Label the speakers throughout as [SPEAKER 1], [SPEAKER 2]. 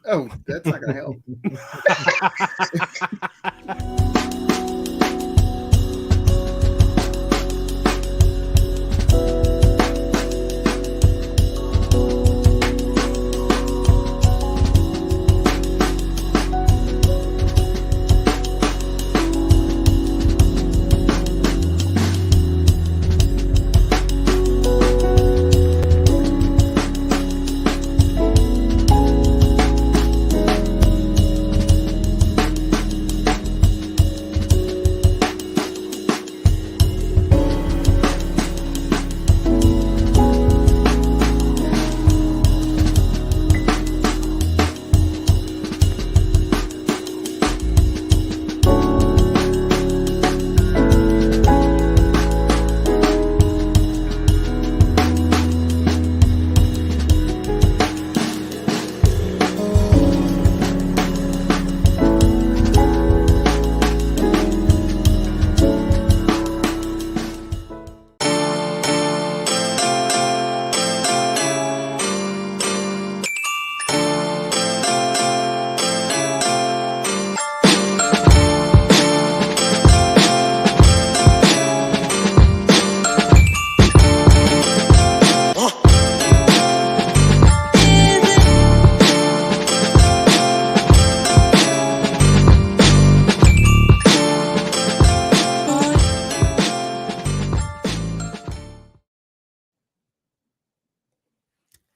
[SPEAKER 1] Oh, that's not going to help.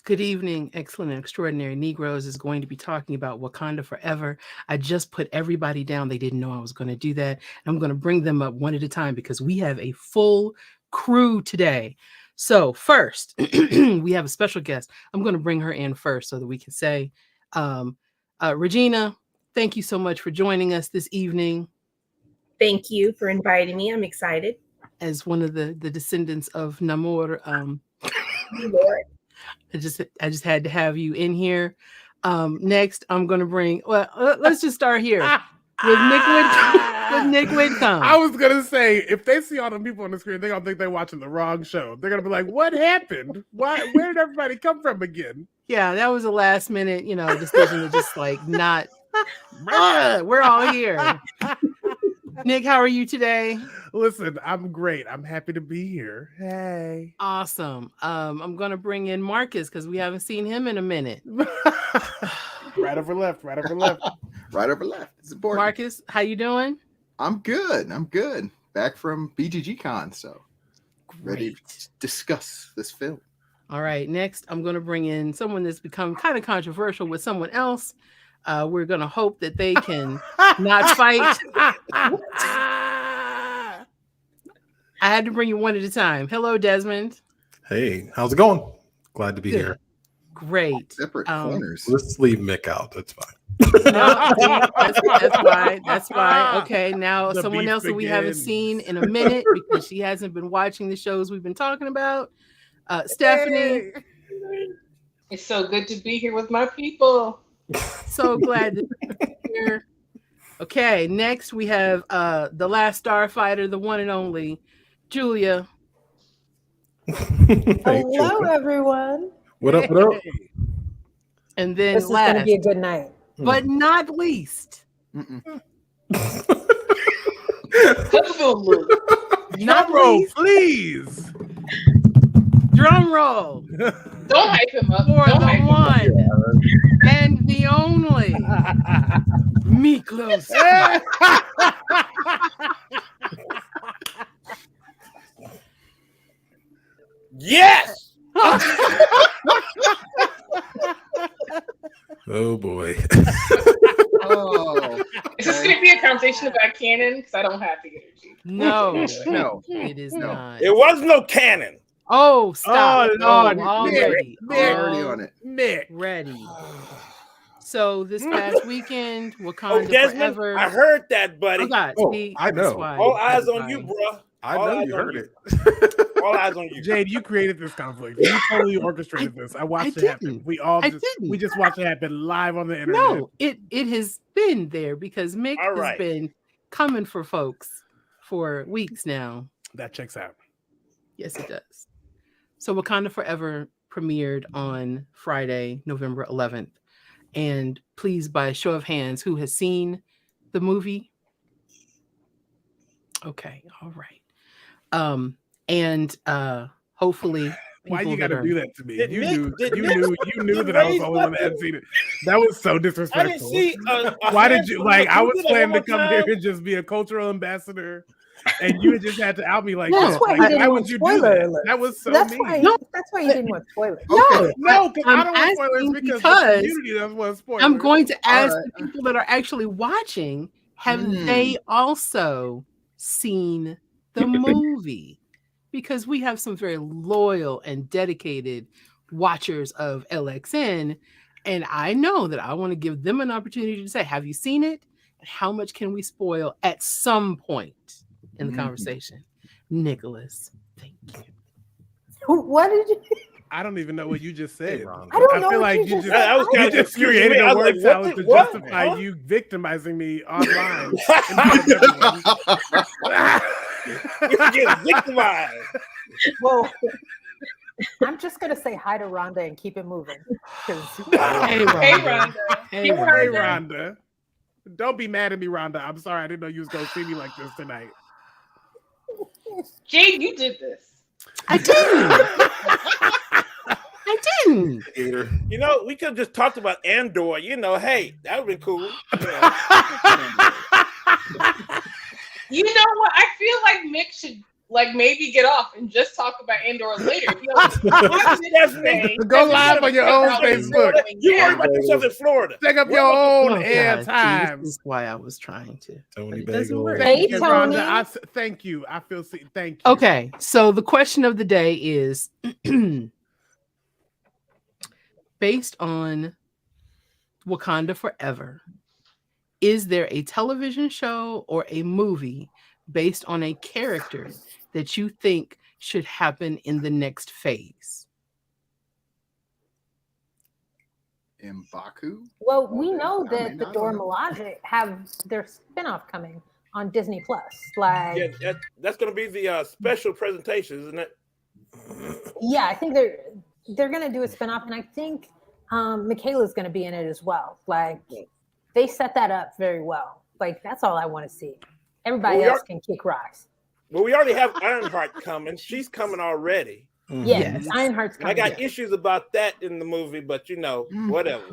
[SPEAKER 2] Good evening, excellent and extraordinary Negroes is going to be talking about Wakanda Forever. I just put everybody down. They didn't know I was going to do that. I'm going to bring them up one at a time because we have a full crew today. So first, we have a special guest. I'm going to bring her in first so that we can say, Regina, thank you so much for joining us this evening.
[SPEAKER 3] Thank you for inviting me. I'm excited.
[SPEAKER 2] As one of the descendants of Namor,
[SPEAKER 3] Lord.
[SPEAKER 2] I just had to have you in here. Next, I'm going to bring. Well, let's just start here with Nick Whitcomb.
[SPEAKER 4] I was gonna say, if they see all the people on the screen, they're gonna think they're watching the wrong show. They're gonna be like, "What happened? Why? Where did everybody come from again?"
[SPEAKER 2] Yeah, that was a last minute, decision to just like not. We're all here. Nick, how are you today?
[SPEAKER 4] Listen, I'm great. I'm happy to be here. Hey.
[SPEAKER 2] Awesome. I'm going to bring in Marcus because we haven't seen him in a minute.
[SPEAKER 4] Right over left.
[SPEAKER 1] Right over left. It's important.
[SPEAKER 2] Marcus, how you doing?
[SPEAKER 1] I'm good. Back from BGG Con, so ready to discuss this film.
[SPEAKER 2] All right. Next, I'm going to bring in someone that's become kind of controversial with someone else. We're going to hope that they can not fight. I had to bring you one at a time. Hello, Desmond.
[SPEAKER 5] Hey, how's it going? Glad to be here.
[SPEAKER 2] Great.
[SPEAKER 1] Separate corners.
[SPEAKER 5] Let's leave Mick out. That's fine.
[SPEAKER 2] No, that's why. Okay, now
[SPEAKER 4] The
[SPEAKER 2] someone
[SPEAKER 4] beef
[SPEAKER 2] else that we haven't
[SPEAKER 4] begins.
[SPEAKER 2] seen in a minute because she hasn't been watching the shows we've been talking about. Stephanie.
[SPEAKER 6] It's so good to be here with my people.
[SPEAKER 2] So glad to be here. Okay, next we have the last starfighter, the one and only Julia.
[SPEAKER 7] Hello, everyone.
[SPEAKER 5] What up? What up?
[SPEAKER 2] And then
[SPEAKER 7] This is going to be a good night.
[SPEAKER 2] but not least,
[SPEAKER 4] Drum roll, please.
[SPEAKER 2] Drum roll
[SPEAKER 6] Don't hype him up.
[SPEAKER 2] for
[SPEAKER 6] Don't
[SPEAKER 2] the
[SPEAKER 6] hype him up.
[SPEAKER 2] one and the only Miklos.
[SPEAKER 4] Yes.
[SPEAKER 5] Oh boy.
[SPEAKER 1] Oh,
[SPEAKER 6] Is this going to be a conversation about canon? Because I don't have the energy.
[SPEAKER 2] No,
[SPEAKER 1] no.
[SPEAKER 2] it is
[SPEAKER 1] No.
[SPEAKER 2] not.
[SPEAKER 8] It was no canon.
[SPEAKER 2] Oh, stop.
[SPEAKER 4] Oh, Lord.
[SPEAKER 2] Already.
[SPEAKER 1] Already on it.
[SPEAKER 4] Mick.
[SPEAKER 2] Ready. So this past weekend,
[SPEAKER 8] Oh,
[SPEAKER 2] Wakanda
[SPEAKER 8] Desmond,
[SPEAKER 2] Forever.
[SPEAKER 8] I heard that, buddy.
[SPEAKER 2] Oh, God.
[SPEAKER 5] Oh,
[SPEAKER 2] See,
[SPEAKER 5] I know.
[SPEAKER 2] that's why.
[SPEAKER 8] All eyes
[SPEAKER 2] That's
[SPEAKER 8] on
[SPEAKER 2] why.
[SPEAKER 8] you, bro.
[SPEAKER 5] I
[SPEAKER 8] All
[SPEAKER 5] know
[SPEAKER 8] eyes
[SPEAKER 5] you
[SPEAKER 8] on
[SPEAKER 5] heard
[SPEAKER 8] you.
[SPEAKER 5] it.
[SPEAKER 8] All eyes on you.
[SPEAKER 4] Jade, you created this conflict. You totally orchestrated this. I watched it happen.
[SPEAKER 2] didn't.
[SPEAKER 4] We all
[SPEAKER 2] I
[SPEAKER 4] just
[SPEAKER 2] didn't.
[SPEAKER 4] watched it happen live on the internet.
[SPEAKER 2] No, it has been there because Mick
[SPEAKER 8] All
[SPEAKER 2] has
[SPEAKER 8] right.
[SPEAKER 2] been coming for folks for weeks now.
[SPEAKER 4] That checks out.
[SPEAKER 2] Yes, it does. So Wakanda Forever premiered on Friday, November 11th. And please, by a show of hands, who has seen the movie? Okay, all right. And hopefully
[SPEAKER 4] Why
[SPEAKER 2] people
[SPEAKER 4] you got
[SPEAKER 2] that
[SPEAKER 4] to
[SPEAKER 2] are
[SPEAKER 4] do that to me?
[SPEAKER 8] Did
[SPEAKER 4] You
[SPEAKER 8] Nick-
[SPEAKER 4] knew,
[SPEAKER 8] did
[SPEAKER 4] you
[SPEAKER 8] Nick-
[SPEAKER 4] knew, you knew
[SPEAKER 8] did
[SPEAKER 4] that I was
[SPEAKER 8] raise
[SPEAKER 4] the only one that hadn't seen it. That was so
[SPEAKER 8] I
[SPEAKER 4] disrespectful.
[SPEAKER 8] didn't see.
[SPEAKER 4] Why did you like? I was planning to come here and just be a cultural ambassador, and you just had to out me like
[SPEAKER 2] No,
[SPEAKER 4] that.
[SPEAKER 7] That's why
[SPEAKER 4] Like,
[SPEAKER 7] he didn't
[SPEAKER 4] why
[SPEAKER 7] want
[SPEAKER 4] would you do
[SPEAKER 7] spoiler
[SPEAKER 4] that?
[SPEAKER 7] alerts.
[SPEAKER 4] That was so
[SPEAKER 7] That's
[SPEAKER 4] mean.
[SPEAKER 7] why.
[SPEAKER 2] No.
[SPEAKER 7] That's why you didn't want spoilers.
[SPEAKER 1] Okay.
[SPEAKER 4] No, because
[SPEAKER 2] I'm
[SPEAKER 4] I don't want spoilers
[SPEAKER 2] asking
[SPEAKER 4] because
[SPEAKER 2] because
[SPEAKER 4] the community doesn't want spoilers.
[SPEAKER 2] I'm going to ask
[SPEAKER 1] right.
[SPEAKER 2] the people that are actually watching, have
[SPEAKER 1] Hmm.
[SPEAKER 2] they also seen the movie? Because we have some very loyal and dedicated watchers of LXN, and I know that I want to give them an opportunity to say, have you seen it? And how much can we spoil at some point in the
[SPEAKER 1] Mhm.
[SPEAKER 2] conversation? Nicholas, thank you.
[SPEAKER 7] What did you?
[SPEAKER 4] I don't even know what you just said.
[SPEAKER 5] Hey, Ron.
[SPEAKER 7] I don't
[SPEAKER 4] I
[SPEAKER 7] know
[SPEAKER 4] feel
[SPEAKER 7] what
[SPEAKER 4] like
[SPEAKER 7] you
[SPEAKER 4] you
[SPEAKER 7] just
[SPEAKER 4] just,
[SPEAKER 7] said.
[SPEAKER 8] I was
[SPEAKER 4] you
[SPEAKER 8] kinda
[SPEAKER 4] just
[SPEAKER 8] confused.
[SPEAKER 4] created
[SPEAKER 8] I
[SPEAKER 4] a
[SPEAKER 8] was
[SPEAKER 4] word
[SPEAKER 8] like,
[SPEAKER 4] salad
[SPEAKER 8] what?
[SPEAKER 4] to
[SPEAKER 8] What?
[SPEAKER 4] justify
[SPEAKER 8] Huh?
[SPEAKER 4] you victimizing me online. in front of everyone.
[SPEAKER 8] You get victimized.
[SPEAKER 7] Well, I'm just gonna say hi to Rhonda and keep it moving. 'Cause-
[SPEAKER 2] Hey, Rhonda.
[SPEAKER 6] Hey, Rhonda.
[SPEAKER 2] Hey,
[SPEAKER 6] You
[SPEAKER 4] Hey,
[SPEAKER 6] heard
[SPEAKER 2] Rhonda.
[SPEAKER 4] Rhonda. Don't be mad at me, Rhonda. I'm sorry. I didn't know you was going to see me like this tonight.
[SPEAKER 6] Jade, you did this.
[SPEAKER 2] I didn't. I didn't.
[SPEAKER 5] Gator.
[SPEAKER 8] You know, we could have just talked about Andor. You know, hey, that would be cool. You know.
[SPEAKER 6] You know what? I feel like Mick should maybe get off and just talk about Andor later. If you
[SPEAKER 8] That's me.
[SPEAKER 4] Go live on your own Facebook.
[SPEAKER 8] You worry about yourself in Florida.
[SPEAKER 4] Take up your
[SPEAKER 2] Oh,
[SPEAKER 4] own air
[SPEAKER 2] God, see,
[SPEAKER 4] time.
[SPEAKER 2] this is why I was trying to.
[SPEAKER 5] Tony
[SPEAKER 2] But it doesn't
[SPEAKER 5] Bagel.
[SPEAKER 2] work.
[SPEAKER 7] Hey,
[SPEAKER 4] Hey,
[SPEAKER 7] Tony.
[SPEAKER 4] Rhonda, thank you. I feel thank you.
[SPEAKER 2] Okay, so the question of the day is based on Wakanda Forever, is there a television show or a movie based on a character that you think should happen in the next phase?
[SPEAKER 1] M'Baku?
[SPEAKER 7] Well, we
[SPEAKER 1] Okay.
[SPEAKER 7] know
[SPEAKER 1] I
[SPEAKER 7] that
[SPEAKER 1] mean,
[SPEAKER 7] the
[SPEAKER 1] I
[SPEAKER 7] Dora
[SPEAKER 1] don't know.
[SPEAKER 7] Milaje have their spinoff coming on Disney Plus. Like,
[SPEAKER 8] Yeah, that's going to be the special presentation, isn't it?
[SPEAKER 7] yeah, I think they're gonna do a spinoff, and I think Michaela's gonna be in it as well. Like, they set that up very well. Like, that's all I want to see. Everybody
[SPEAKER 8] Well, we
[SPEAKER 7] else
[SPEAKER 8] are-
[SPEAKER 7] can kick rocks.
[SPEAKER 8] Well, we already have Ironheart coming. She's coming already.
[SPEAKER 5] Mhm.
[SPEAKER 7] Yes,
[SPEAKER 2] Yes.
[SPEAKER 7] Ironheart's
[SPEAKER 8] And I
[SPEAKER 7] coming.
[SPEAKER 8] got issues about that in the movie, but you know, whatever.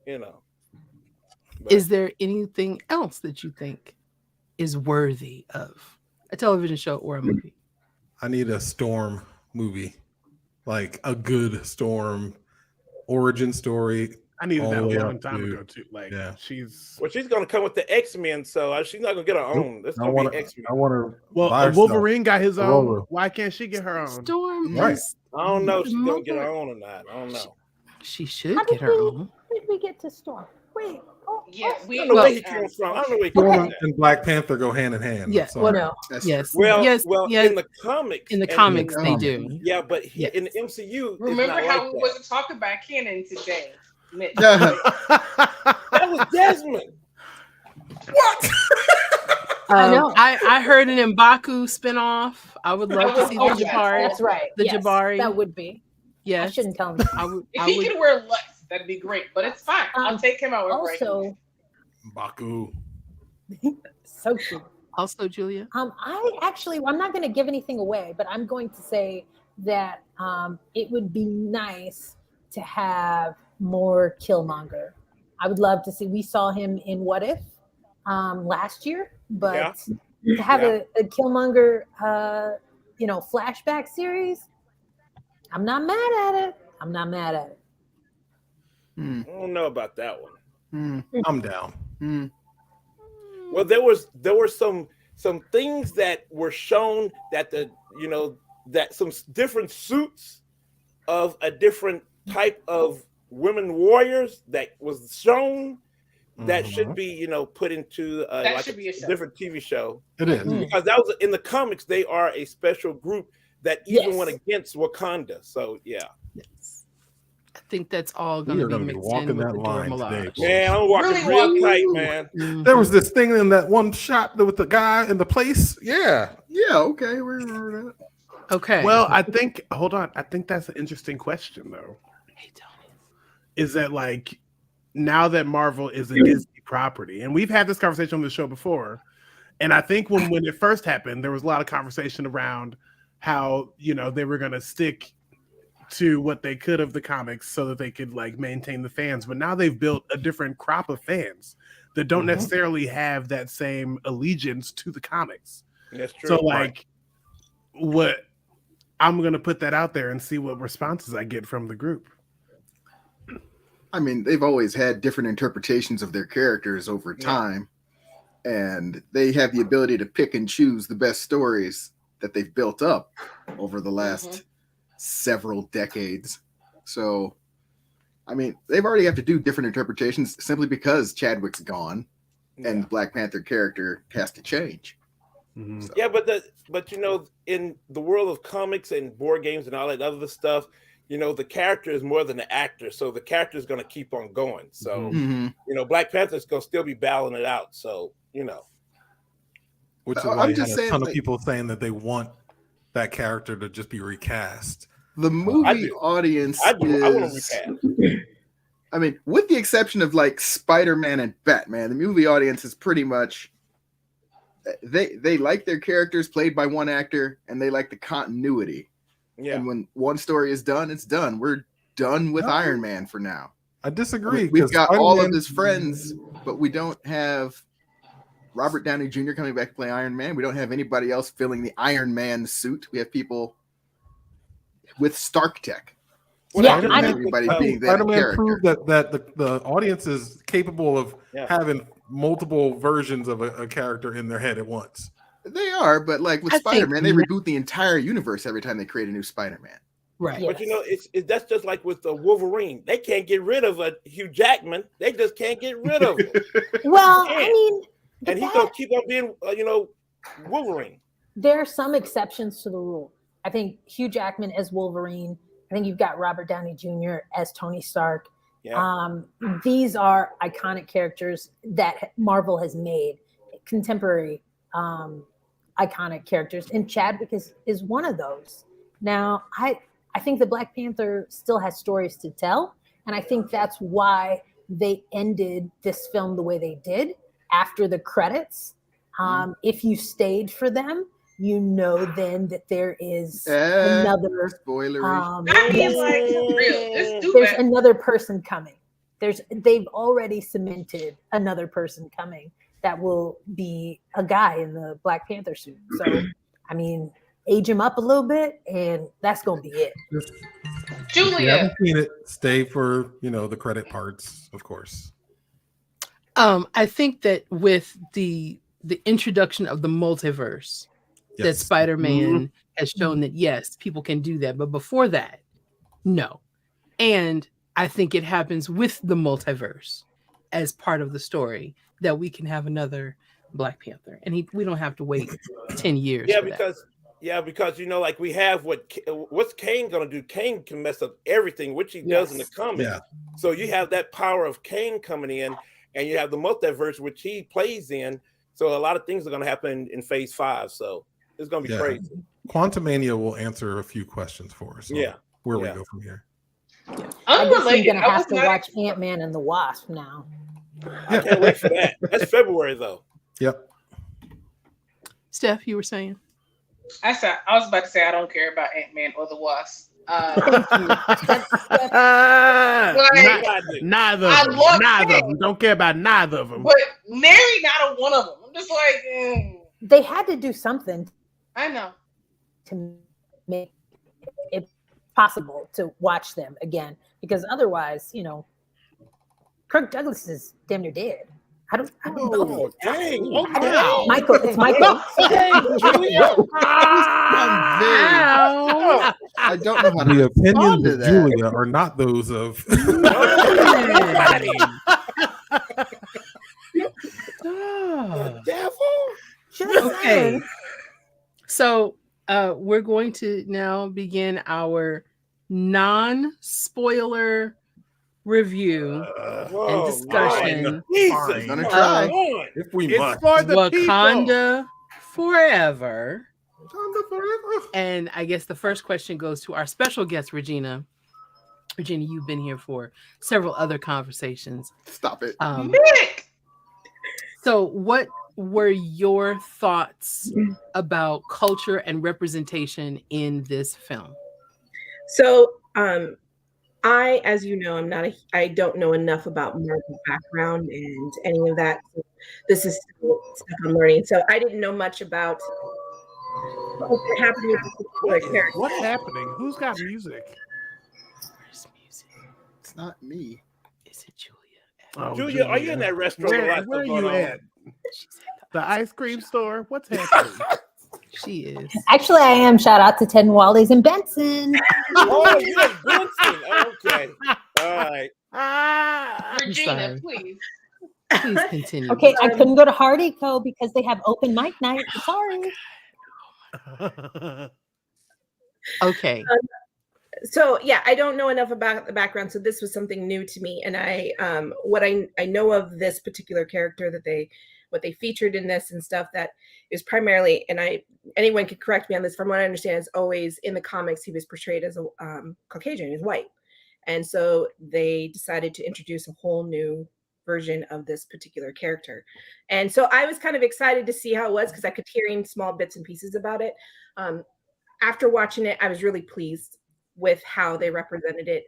[SPEAKER 8] You know. But-
[SPEAKER 2] Is there anything else that you think is worthy of a television show or a movie?
[SPEAKER 5] I need a Storm movie, like a good Storm origin story.
[SPEAKER 4] I needed
[SPEAKER 5] all
[SPEAKER 4] that
[SPEAKER 5] the
[SPEAKER 4] a
[SPEAKER 5] way
[SPEAKER 4] long
[SPEAKER 5] up
[SPEAKER 4] time
[SPEAKER 5] to-
[SPEAKER 4] ago, too. Like,
[SPEAKER 5] yeah.
[SPEAKER 4] she's.
[SPEAKER 8] Well, she's going to come with the X-Men, so she's not going to get her own. It's
[SPEAKER 5] I
[SPEAKER 8] going
[SPEAKER 5] want
[SPEAKER 8] to be
[SPEAKER 5] to.
[SPEAKER 8] X-Men.
[SPEAKER 5] I want to.
[SPEAKER 4] Well, Wolverine got his own.
[SPEAKER 5] Aurora.
[SPEAKER 4] Why can't she get her own?
[SPEAKER 2] Storm
[SPEAKER 5] Right.
[SPEAKER 2] is
[SPEAKER 8] I don't know if
[SPEAKER 2] the
[SPEAKER 8] she's going to get her
[SPEAKER 2] mother-
[SPEAKER 8] own or not. I don't know.
[SPEAKER 2] She should
[SPEAKER 7] How
[SPEAKER 2] get
[SPEAKER 7] did
[SPEAKER 2] her
[SPEAKER 7] we-
[SPEAKER 2] own.
[SPEAKER 7] How did we get to Storm? Wait.
[SPEAKER 6] Yeah,
[SPEAKER 8] I
[SPEAKER 6] we
[SPEAKER 8] don't know
[SPEAKER 2] Well-
[SPEAKER 8] where he came from. I don't know where he came
[SPEAKER 5] Storm
[SPEAKER 8] from.
[SPEAKER 5] and Black Panther go hand in hand.
[SPEAKER 2] Yeah,
[SPEAKER 5] I'm
[SPEAKER 2] well,
[SPEAKER 5] sorry.
[SPEAKER 7] No.
[SPEAKER 1] That's
[SPEAKER 2] Yes.
[SPEAKER 8] Well,
[SPEAKER 2] yes. Yes.
[SPEAKER 8] in the comics.
[SPEAKER 2] In the
[SPEAKER 8] and
[SPEAKER 2] comics,
[SPEAKER 1] in
[SPEAKER 2] they
[SPEAKER 1] the
[SPEAKER 2] do.
[SPEAKER 8] Yeah, but
[SPEAKER 2] Yes.
[SPEAKER 8] in the MCU,
[SPEAKER 6] remember
[SPEAKER 8] it's not
[SPEAKER 6] how
[SPEAKER 8] like
[SPEAKER 6] we
[SPEAKER 8] that.
[SPEAKER 6] wasn't talking about canon today. Mitch.
[SPEAKER 8] That was Desmond.
[SPEAKER 7] I know.
[SPEAKER 2] I heard an M'Baku spinoff. I would love to see the
[SPEAKER 6] Oh, yes.
[SPEAKER 2] Jabari.
[SPEAKER 7] That's right.
[SPEAKER 2] The
[SPEAKER 7] yes,
[SPEAKER 2] Jabari.
[SPEAKER 7] That would be. I
[SPEAKER 2] Yes.
[SPEAKER 7] shouldn't tell him.
[SPEAKER 2] I would.
[SPEAKER 6] If
[SPEAKER 2] I
[SPEAKER 6] he
[SPEAKER 2] would.
[SPEAKER 6] could wear less, that'd be great. But it's fine. I'll take him out with
[SPEAKER 7] Also,
[SPEAKER 5] Baku.
[SPEAKER 7] so cute.
[SPEAKER 2] Also, Julia.
[SPEAKER 7] I'm not going to give anything away, but I'm going to say that it would be nice to have more Killmonger. I would love to see. We saw him in What If last year, but to have a Killmonger, flashback series, I'm not mad at it. I'm not mad at it.
[SPEAKER 1] Hmm.
[SPEAKER 8] I don't know about that one.
[SPEAKER 1] Hmm.
[SPEAKER 5] I'm down.
[SPEAKER 1] Hmm.
[SPEAKER 8] Well, there were some things that were shown that that some different suits of a different type of women warriors that was shown that should be put into like
[SPEAKER 6] should be a show.
[SPEAKER 8] different TV show,
[SPEAKER 5] It is.
[SPEAKER 8] because that was in the comics. They are a special group that even
[SPEAKER 7] Yes.
[SPEAKER 8] went against Wakanda. So yeah,
[SPEAKER 2] Yes. I think that's all
[SPEAKER 5] We
[SPEAKER 2] going
[SPEAKER 5] are
[SPEAKER 2] to be
[SPEAKER 5] gonna be
[SPEAKER 2] mixed
[SPEAKER 5] walking
[SPEAKER 2] in with
[SPEAKER 5] that
[SPEAKER 2] the Dora
[SPEAKER 5] line today,
[SPEAKER 2] Milaje.
[SPEAKER 5] boy.
[SPEAKER 8] man, I'm walking
[SPEAKER 6] Really
[SPEAKER 8] real
[SPEAKER 6] walking?
[SPEAKER 8] tight, man.
[SPEAKER 2] Mhm.
[SPEAKER 5] There was this thing in that one shot with the guy in the place. Yeah.
[SPEAKER 1] Yeah, okay. We remember that.
[SPEAKER 2] Okay.
[SPEAKER 4] Well, hold on. I think that's an interesting question, though.
[SPEAKER 2] Hey, Tony.
[SPEAKER 4] Is that like, now that Marvel is a Disney property, and we've had this conversation on the show before, and I think when it first happened, there was a lot of conversation around how, you know, they were going to stick to what they could of the comics so that they could like maintain the fans. But now they've built a different crop of fans that don't necessarily have that same allegiance to the comics.
[SPEAKER 8] That's true.
[SPEAKER 4] So like, what I'm going to put that out there and see what responses I get from the group.
[SPEAKER 1] I mean, they've always had different interpretations of their characters over time, and they have the ability to pick and choose the best stories that they've built up over the last several decades. So, I mean, they've already have to do different interpretations simply because Chadwick's gone and the Black Panther character has to change. So.
[SPEAKER 8] Yeah, but you know, in the world of comics and board games and all that other stuff, you know, the character is more than the actor, so the character is going to keep on going. So, you know, Black Panther's going to still be battling it out. So, you know,
[SPEAKER 5] which is why you had a ton of people saying that they want that character to just be recast.
[SPEAKER 1] The movie audience
[SPEAKER 8] I want to recast.
[SPEAKER 1] I mean, with the exception of like Spider-Man and Batman, the movie audience is pretty much they like their characters played by one actor, and they like the continuity. Yeah. And when one story is done, it's done. We're done with Iron Man for now.
[SPEAKER 5] I disagree.
[SPEAKER 1] We've got all of his friends, but we don't have Robert Downey Jr. coming back to play Iron Man. We don't have anybody else filling the Iron Man suit. We have people with Stark tech.
[SPEAKER 5] Everybody being that Spider-Man proved that the audience is capable of having multiple versions of a character in their head at once.
[SPEAKER 1] They are, but like with Spider-Man, they reboot the entire universe every time they create a new Spider-Man.
[SPEAKER 2] Right.
[SPEAKER 8] But you know, that's just like with the Wolverine. They can't get rid of Hugh Jackman. They just can't get rid of him.
[SPEAKER 7] Well, I mean,
[SPEAKER 8] and he's gonna keep on being, you know, Wolverine.
[SPEAKER 7] There are some exceptions to the rule. I think Hugh Jackman as Wolverine. I think you've got Robert Downey Jr. as Tony Stark. Yeah. These are iconic characters that Marvel has made, contemporary iconic characters, and Chadwick is one of those. Now, I think the Black Panther still has stories to tell, and I think that's why they ended this film the way they did after the credits. If you stayed for them, you know then that there is another
[SPEAKER 1] spoilery.
[SPEAKER 7] There's another person coming. They've already cemented another person coming that will be a guy in the Black Panther suit. So, I mean, age him up a little bit, and that's gonna be it.
[SPEAKER 6] Julia,
[SPEAKER 5] if you haven't seen it, stay for the credit parts, of course.
[SPEAKER 2] I think that with the introduction of the multiverse, that Spider-Man has shown that yes, people can do that, but before that, no. And I think it happens with the multiverse as part of the story that we can have another Black Panther, and we don't have to wait 10 years.
[SPEAKER 8] Because like we have what's Kane gonna do? Kane can mess up everything, which he does in the comics. Yeah. So you have that power of Kane coming in, and you have the multiverse which he plays in. So a lot of things are gonna happen in Phase 5. So it's gonna be crazy.
[SPEAKER 5] Quantumania will answer a few questions for us. Where we go from here.
[SPEAKER 7] Yeah. I'm gonna have to watch Ant-Man and the Wasp now.
[SPEAKER 8] I can't wait for that. That's February though.
[SPEAKER 5] Yep.
[SPEAKER 2] Steph, you were saying?
[SPEAKER 6] I was about to say I don't care about Ant-Man or the Wasp.
[SPEAKER 4] Neither of them. Don't care about neither of them.
[SPEAKER 6] But nary not one of them. I'm just like,
[SPEAKER 7] they had to do something.
[SPEAKER 6] I know,
[SPEAKER 7] to make it possible to watch them again, because otherwise, Kirk Douglas is damn near dead. I don't know.
[SPEAKER 8] Dang.
[SPEAKER 7] Michael, it's Michael.
[SPEAKER 1] I don't know how
[SPEAKER 5] the opinions of Julia are not those of
[SPEAKER 8] the devil.
[SPEAKER 2] Okay. So we're going to now begin our non-spoiler review and discussion
[SPEAKER 5] if we must.
[SPEAKER 2] Wakanda Forever. And I guess the first question goes to our special guest, Regina. Regina, you've been here for several other conversations.
[SPEAKER 1] Stop it.
[SPEAKER 6] Mick!
[SPEAKER 2] So what were your thoughts about culture and representation in this film?
[SPEAKER 3] So, I, as you know, I don't know enough about Marvel's background and any of that. So this is still stuff I'm learning. So I didn't know much about what happened with this particular character.
[SPEAKER 4] What's happening? Who's got music?
[SPEAKER 2] Where's music?
[SPEAKER 1] It's not me.
[SPEAKER 2] Is it Julia?
[SPEAKER 4] Oh,
[SPEAKER 8] Julia, are you in that restaurant?
[SPEAKER 4] Where are you at? The ice cream store? What's happening?
[SPEAKER 2] She is.
[SPEAKER 7] Actually, I am. Shout out to Ted Wally's in Benson.
[SPEAKER 8] Oh, you're in Benson. Okay. All right.
[SPEAKER 6] Regina, please.
[SPEAKER 2] Please continue.
[SPEAKER 7] Okay, I couldn't go to Hardy Co. because they have open mic night. Sorry.
[SPEAKER 2] Okay.
[SPEAKER 3] So yeah, I don't know enough about the background, so this was something new to me. And what I know of this particular character what they featured in this and stuff, that is primarily, and anyone could correct me on this, from what I understand, is always in the comics he was portrayed as a Caucasian, he's white, and so they decided to introduce a whole new version of this particular character. And so I was kind of excited to see how it was, because I could hearing small bits and pieces about it. After watching it, I was really pleased with how they represented it.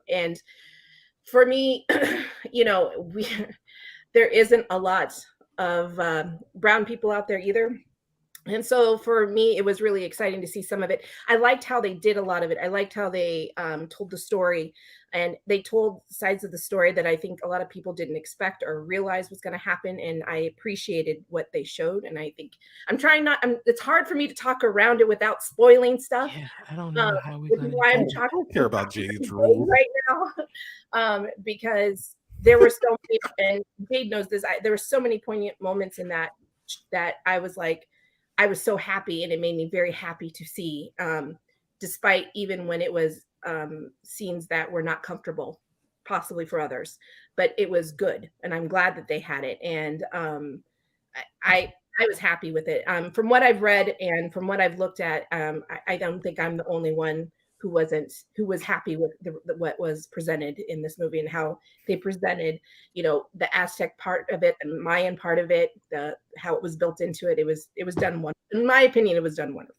[SPEAKER 3] And for me, there isn't a lot of brown people out there either. And so for me, it was really exciting to see some of it. I liked how they did a lot of it. I liked how they told the story, and they told sides of the story that I think a lot of people didn't expect or realize was going to happen. And I appreciated what they showed. And I think it's hard for me to talk around it without spoiling stuff.
[SPEAKER 2] Yeah, I don't know how we're going to.
[SPEAKER 5] I don't care about Jade's rule
[SPEAKER 3] right now, because there were so many, and Jade knows this. There were so many poignant moments in that I was like, I was so happy, and it made me very happy to see, despite even when it was scenes that were not comfortable, possibly for others, but it was good, and I'm glad that they had it. And I was happy with it. From what I've read and from what I've looked at, I don't think I'm the only one who was happy with what was presented in this movie and how they presented, the Aztec part of it, the Mayan part of it, how it was built into it. It was done wonderful. In my opinion, it was done wonderful.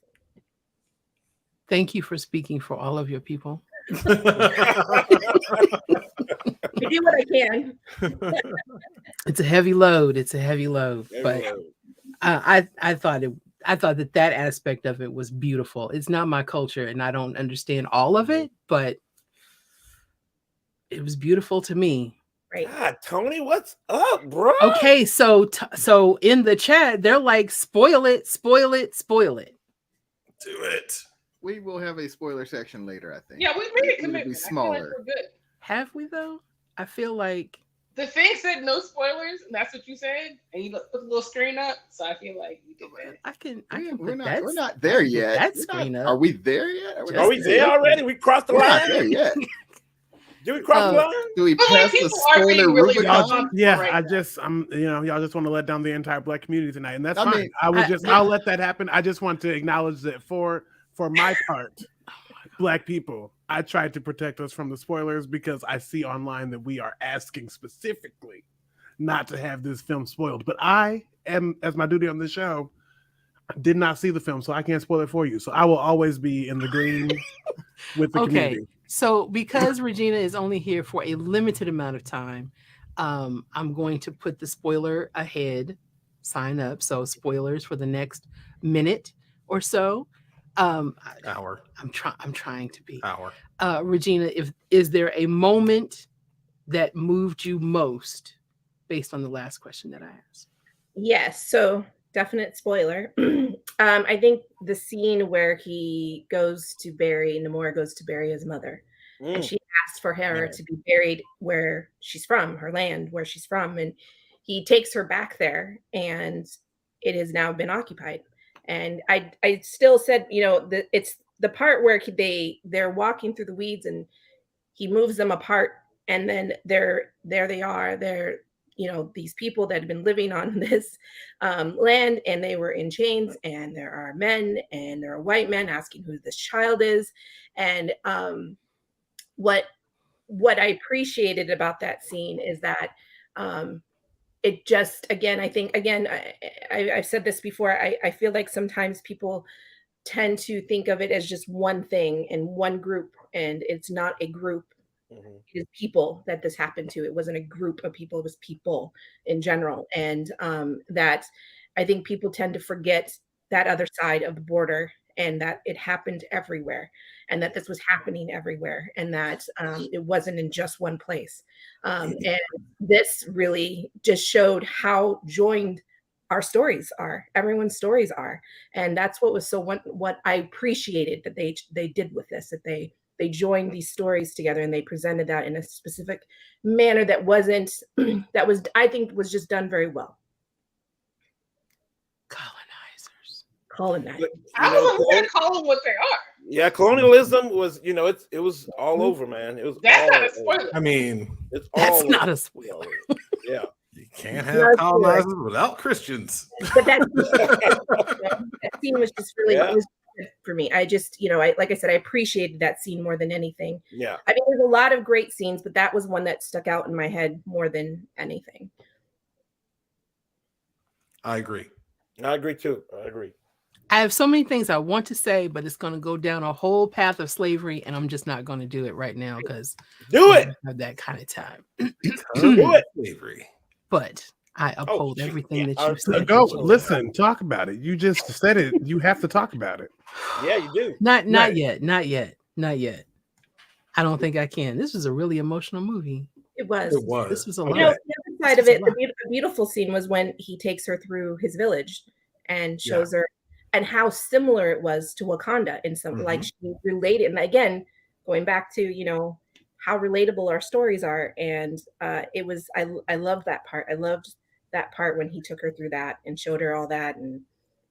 [SPEAKER 2] Thank you for speaking for all of your people.
[SPEAKER 3] I do what I can.
[SPEAKER 2] It's a heavy load. But I thought that aspect of it was beautiful. It's not my culture, and I don't understand all of it, but it was beautiful to me.
[SPEAKER 3] Right.
[SPEAKER 8] God, Tony, what's up, bro?
[SPEAKER 2] Okay, so in the chat, they're like, spoil it.
[SPEAKER 5] Do it.
[SPEAKER 1] We will have a spoiler section later, I think.
[SPEAKER 6] Yeah, we made a
[SPEAKER 1] It'll
[SPEAKER 6] commitment.
[SPEAKER 1] be
[SPEAKER 6] I feel
[SPEAKER 1] smaller.
[SPEAKER 6] like we're good.
[SPEAKER 2] Have we though? I feel like
[SPEAKER 6] The thing said no spoilers, and that's what you said, and you put the little screen up. So I feel like you did that.
[SPEAKER 2] I can
[SPEAKER 1] We're
[SPEAKER 2] put
[SPEAKER 1] not, we're not there yet.
[SPEAKER 2] that
[SPEAKER 1] We're
[SPEAKER 2] screen
[SPEAKER 1] not-
[SPEAKER 2] up.
[SPEAKER 1] Are we there yet?
[SPEAKER 8] Are we there already? We crossed the
[SPEAKER 1] We're not there
[SPEAKER 8] line?
[SPEAKER 1] yet.
[SPEAKER 8] Did we cross the line?
[SPEAKER 1] Do we
[SPEAKER 6] But like,
[SPEAKER 1] pass the
[SPEAKER 6] people are being
[SPEAKER 1] spoiler
[SPEAKER 6] really
[SPEAKER 1] Rubicon?
[SPEAKER 6] responsible
[SPEAKER 4] Yeah,
[SPEAKER 6] right now.
[SPEAKER 4] y'all just want to let down the entire Black community tonight, and that's
[SPEAKER 1] I
[SPEAKER 4] fine.
[SPEAKER 1] mean,
[SPEAKER 4] I'll let that happen. I just want to acknowledge that for my part, Black people, I tried to protect us from the spoilers because I see online that we are asking specifically not to have this film spoiled. But I am, as my duty on this show, did not see the film, so I can't spoil it for you. So I will always be in the green with the community.
[SPEAKER 2] So because Regina is only here for a limited amount of time, I'm going to put the spoiler ahead, sign up. So spoilers for the next minute or so.
[SPEAKER 5] Hour.
[SPEAKER 2] I'm trying to be.
[SPEAKER 5] Hour.
[SPEAKER 2] Regina, is there a moment that moved you most based on the last question that I asked?
[SPEAKER 3] Yes. So definite spoiler. I think the scene where Namora goes to bury his mother, and she asks for her to be buried where she's from, her land, where she's from, and he takes her back there, and it has now been occupied. And I still said, it's the part where they're walking through the weeds, and he moves them apart, and then there they are. They're these people that have been living on this land, and they were in chains, and there are men, and there are white men asking who this child is. And what what I appreciated about that scene is that it just, again, I think, again, I've said this before, I feel like sometimes people tend to think of it as just one thing and one group, and it's not a group. It is people that this happened to. It wasn't a group of people, it was people in general. And that I think people tend to forget that other side of the border, and that it happened everywhere, and that this was happening everywhere, and that it wasn't in just one place. And this really just showed how joined our stories are, everyone's stories are. And that's what was so what I appreciated that they did with this, that they joined these stories together, and they presented that in a specific manner that wasn't that was, I think, was just done very well. Colonizers.
[SPEAKER 6] I don't know who they call them what they are.
[SPEAKER 8] Yeah, colonialism was, it was all over, man. It was.
[SPEAKER 6] That's not a spoiler.
[SPEAKER 5] I mean,
[SPEAKER 2] that's not a spoiler.
[SPEAKER 8] Yeah.
[SPEAKER 5] You can't have colonizers without Christians.
[SPEAKER 3] But that scene was just really, it was good for me. I just, like I said, I appreciated that scene more than anything.
[SPEAKER 8] Yeah.
[SPEAKER 3] I mean, there's a lot of great scenes, but that was one that stuck out in my head more than anything.
[SPEAKER 5] I agree.
[SPEAKER 8] I agree too. I agree.
[SPEAKER 2] I have so many things I want to say, but it's going to go down a whole path of slavery, and I'm just not going to do it right now because
[SPEAKER 8] I don't
[SPEAKER 2] have that kind of time.
[SPEAKER 8] Do it.
[SPEAKER 5] Slavery.
[SPEAKER 2] But I uphold everything that you said.
[SPEAKER 4] Go listen, talk about it. You just said it. You have to talk about it.
[SPEAKER 8] Yeah, you do.
[SPEAKER 2] Not yet. I don't think I can. This was a really emotional movie.
[SPEAKER 3] It was.
[SPEAKER 2] This was a lot.
[SPEAKER 3] The other side of it, the beautiful scene was when he takes her through his village and shows her, and how similar it was to Wakanda in some, like she related. And again, going back to, how relatable our stories are. And it was, I loved that part. I loved that part when he took her through that and showed her all that and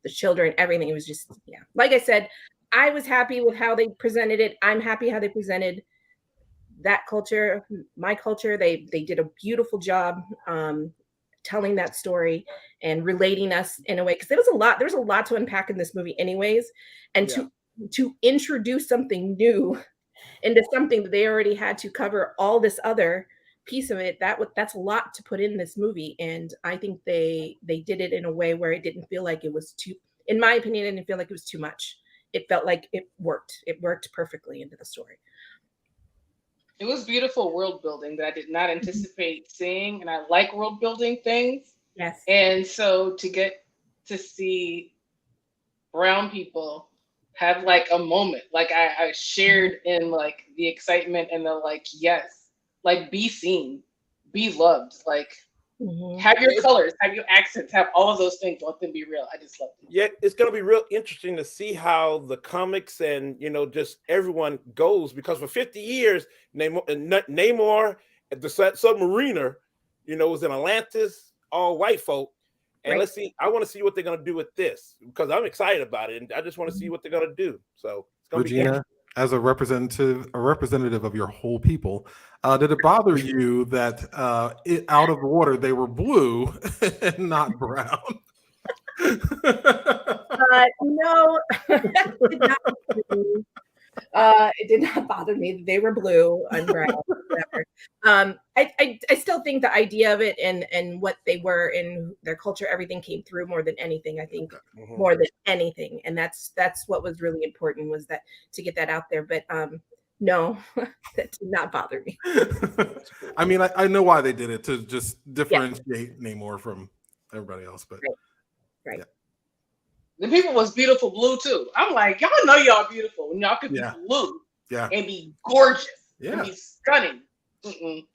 [SPEAKER 3] the children, everything. It was just, like I said, I was happy with how they presented it. I'm happy how they presented that culture, my culture. They did a beautiful job telling that story and relating us in a way, because there's a lot to unpack in this movie anyways, and to introduce something new into something that they already had to cover all this other piece of it, that's a lot to put in this movie. And I think they did it in a way where it didn't feel like it was too, in my opinion, it didn't feel like it was too much. It felt like it worked perfectly into the story.
[SPEAKER 6] It was beautiful world building that I did not anticipate seeing, and I like world building things.
[SPEAKER 3] Yes.
[SPEAKER 6] And so to get to see brown people have like a moment, like I shared in like the excitement and the like, yes, like be seen, be loved, like have your colors, have your accents, have all of those things. Let them be real. I just love it.
[SPEAKER 8] Yeah, it's going to be real interesting to see how the comics and just everyone goes, because for 50 years Namor at the submariner, was in Atlantis, all white folk. And let's see, I want to see what they're going to do with this, because I'm excited about it, and I just want to see what they're going to do. So it's going to be
[SPEAKER 5] Regina, as a representative of your whole people, did it bother you that out of the water they were blue and not brown?
[SPEAKER 3] No, it did not bother me. They were blue and brown. Whatever. I still think the idea of it and what they were in their culture, everything came through more than anything. I think more than anything, and that's what was really important, was that to get that out there. But no, that did not bother me.
[SPEAKER 5] I mean, I know why they did it, to just differentiate Namor from everybody else, but
[SPEAKER 3] right.
[SPEAKER 5] Yeah.
[SPEAKER 6] The people was beautiful blue too. I'm like, y'all know y'all beautiful when y'all could be blue and be gorgeous and be stunning.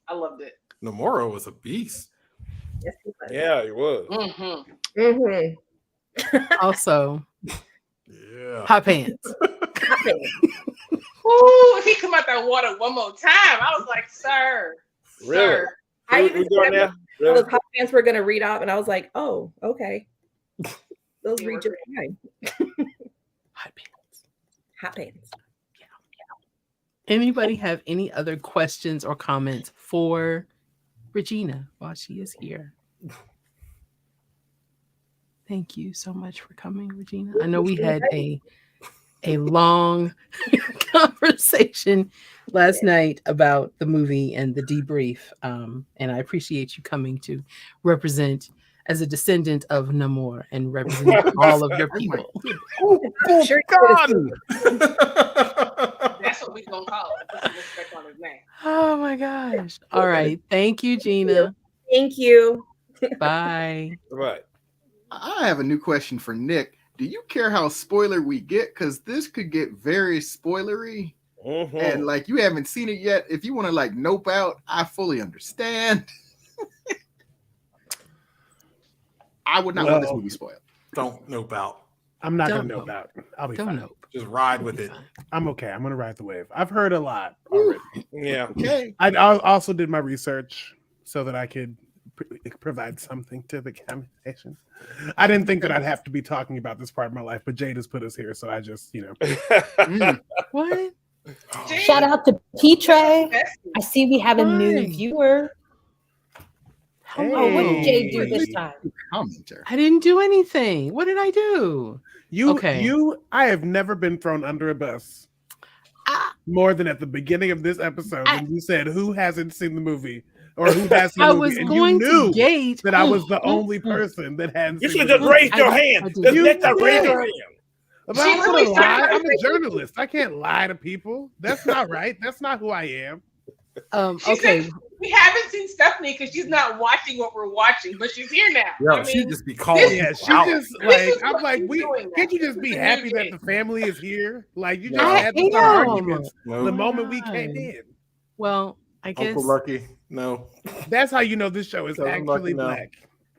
[SPEAKER 6] I loved it.
[SPEAKER 5] Namor was a beast.
[SPEAKER 3] Yes, he was.
[SPEAKER 8] Yeah, he was.
[SPEAKER 2] Also, hot pants.
[SPEAKER 6] Ooh, if he come out that water one more time, I was like, sir.
[SPEAKER 8] Really?
[SPEAKER 6] Sir.
[SPEAKER 3] I even said those hot pants were going to read off, and I was like, oh, okay. Those read just fine.
[SPEAKER 2] Hot pants.
[SPEAKER 3] Hot pants.
[SPEAKER 2] Yeah. Anybody have any other questions or comments for Regina while she is here? Thank you so much for coming, Regina. I know we had a long conversation last night about the movie and the debrief. And I appreciate you coming to represent as a descendant of Namor and represent all of your people.
[SPEAKER 3] Sure,
[SPEAKER 6] That's what we're gonna call it. Put some respect on his name.
[SPEAKER 2] Oh my gosh. All right. Thank you, Gina.
[SPEAKER 3] Thank you.
[SPEAKER 2] Bye.
[SPEAKER 8] Right.
[SPEAKER 1] I have a new question for Nick. Do you care how spoiler we get? Because this could get very spoilery.
[SPEAKER 8] Mm-hmm.
[SPEAKER 1] And like you haven't seen it yet. If you want to like nope out, I fully understand. I would not want this movie spoiled.
[SPEAKER 5] Don't nope out.
[SPEAKER 4] I'm not
[SPEAKER 2] Don't
[SPEAKER 4] gonna nope out. I'll be
[SPEAKER 2] Don't
[SPEAKER 4] fine.
[SPEAKER 2] nope.
[SPEAKER 5] Just ride with it.
[SPEAKER 4] I'm okay. I'm gonna ride the wave. I've heard a lot already.
[SPEAKER 8] Yeah.
[SPEAKER 1] Okay.
[SPEAKER 4] I also did my research so that I could provide something to the conversation. I didn't think that I'd have to be talking about this part of my life, but Jade has put us here, so I just,
[SPEAKER 2] What?
[SPEAKER 7] Shout out to P-Tray. I see we have a new viewer. Oh, what did Jay do this time?
[SPEAKER 1] Commenter.
[SPEAKER 2] I didn't do anything. What did I do?
[SPEAKER 4] I have never been thrown under a bus more than at the beginning of this episode when you said who hasn't seen the movie or who has seen the movie.
[SPEAKER 2] was
[SPEAKER 4] And
[SPEAKER 2] going
[SPEAKER 4] you knew
[SPEAKER 2] to gauge
[SPEAKER 4] that I was the only person that hadn't
[SPEAKER 8] You
[SPEAKER 4] seen
[SPEAKER 8] should
[SPEAKER 4] the
[SPEAKER 8] just
[SPEAKER 4] movie.
[SPEAKER 8] raise your hand. Just let them raise your hand.
[SPEAKER 4] But I'm gonna lie. I'm a journalist. I can't lie to people. That's not right. That's not who I am.
[SPEAKER 6] She said we haven't seen Stephanie because she's not watching what we're watching, but she's here now.
[SPEAKER 5] Yeah, she just be calling.
[SPEAKER 4] Yeah, she
[SPEAKER 5] out.
[SPEAKER 4] just I'm like, can't you just be happy that the family is here? Like you just had to start arguments the moment we came in.
[SPEAKER 2] Well, I guess
[SPEAKER 5] Uncle Lucky. No.
[SPEAKER 4] That's how you know this show is actually black.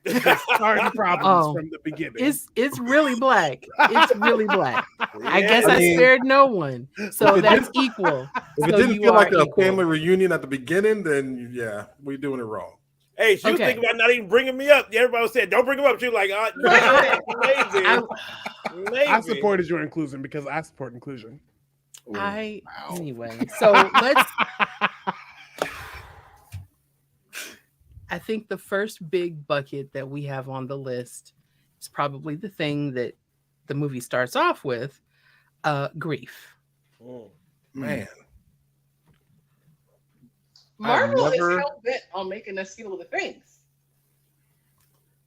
[SPEAKER 4] It's starting problems from the beginning.
[SPEAKER 2] It's really black. It's really black. I guess I spared no one. So that's equal.
[SPEAKER 5] If it didn't feel like a family reunion at the beginning, then yeah, we're doing it wrong.
[SPEAKER 8] Hey, she was thinking about not even bringing me up. Everybody said, "Don't bring him up." She was like, maybe.
[SPEAKER 4] I supported your inclusion because I support inclusion.
[SPEAKER 2] Anyway. So let's. I think the first big bucket that we have on the list is probably the thing that the movie starts off with, grief.
[SPEAKER 8] Oh,
[SPEAKER 5] man.
[SPEAKER 6] Marvel is hell bent on making us feel the things.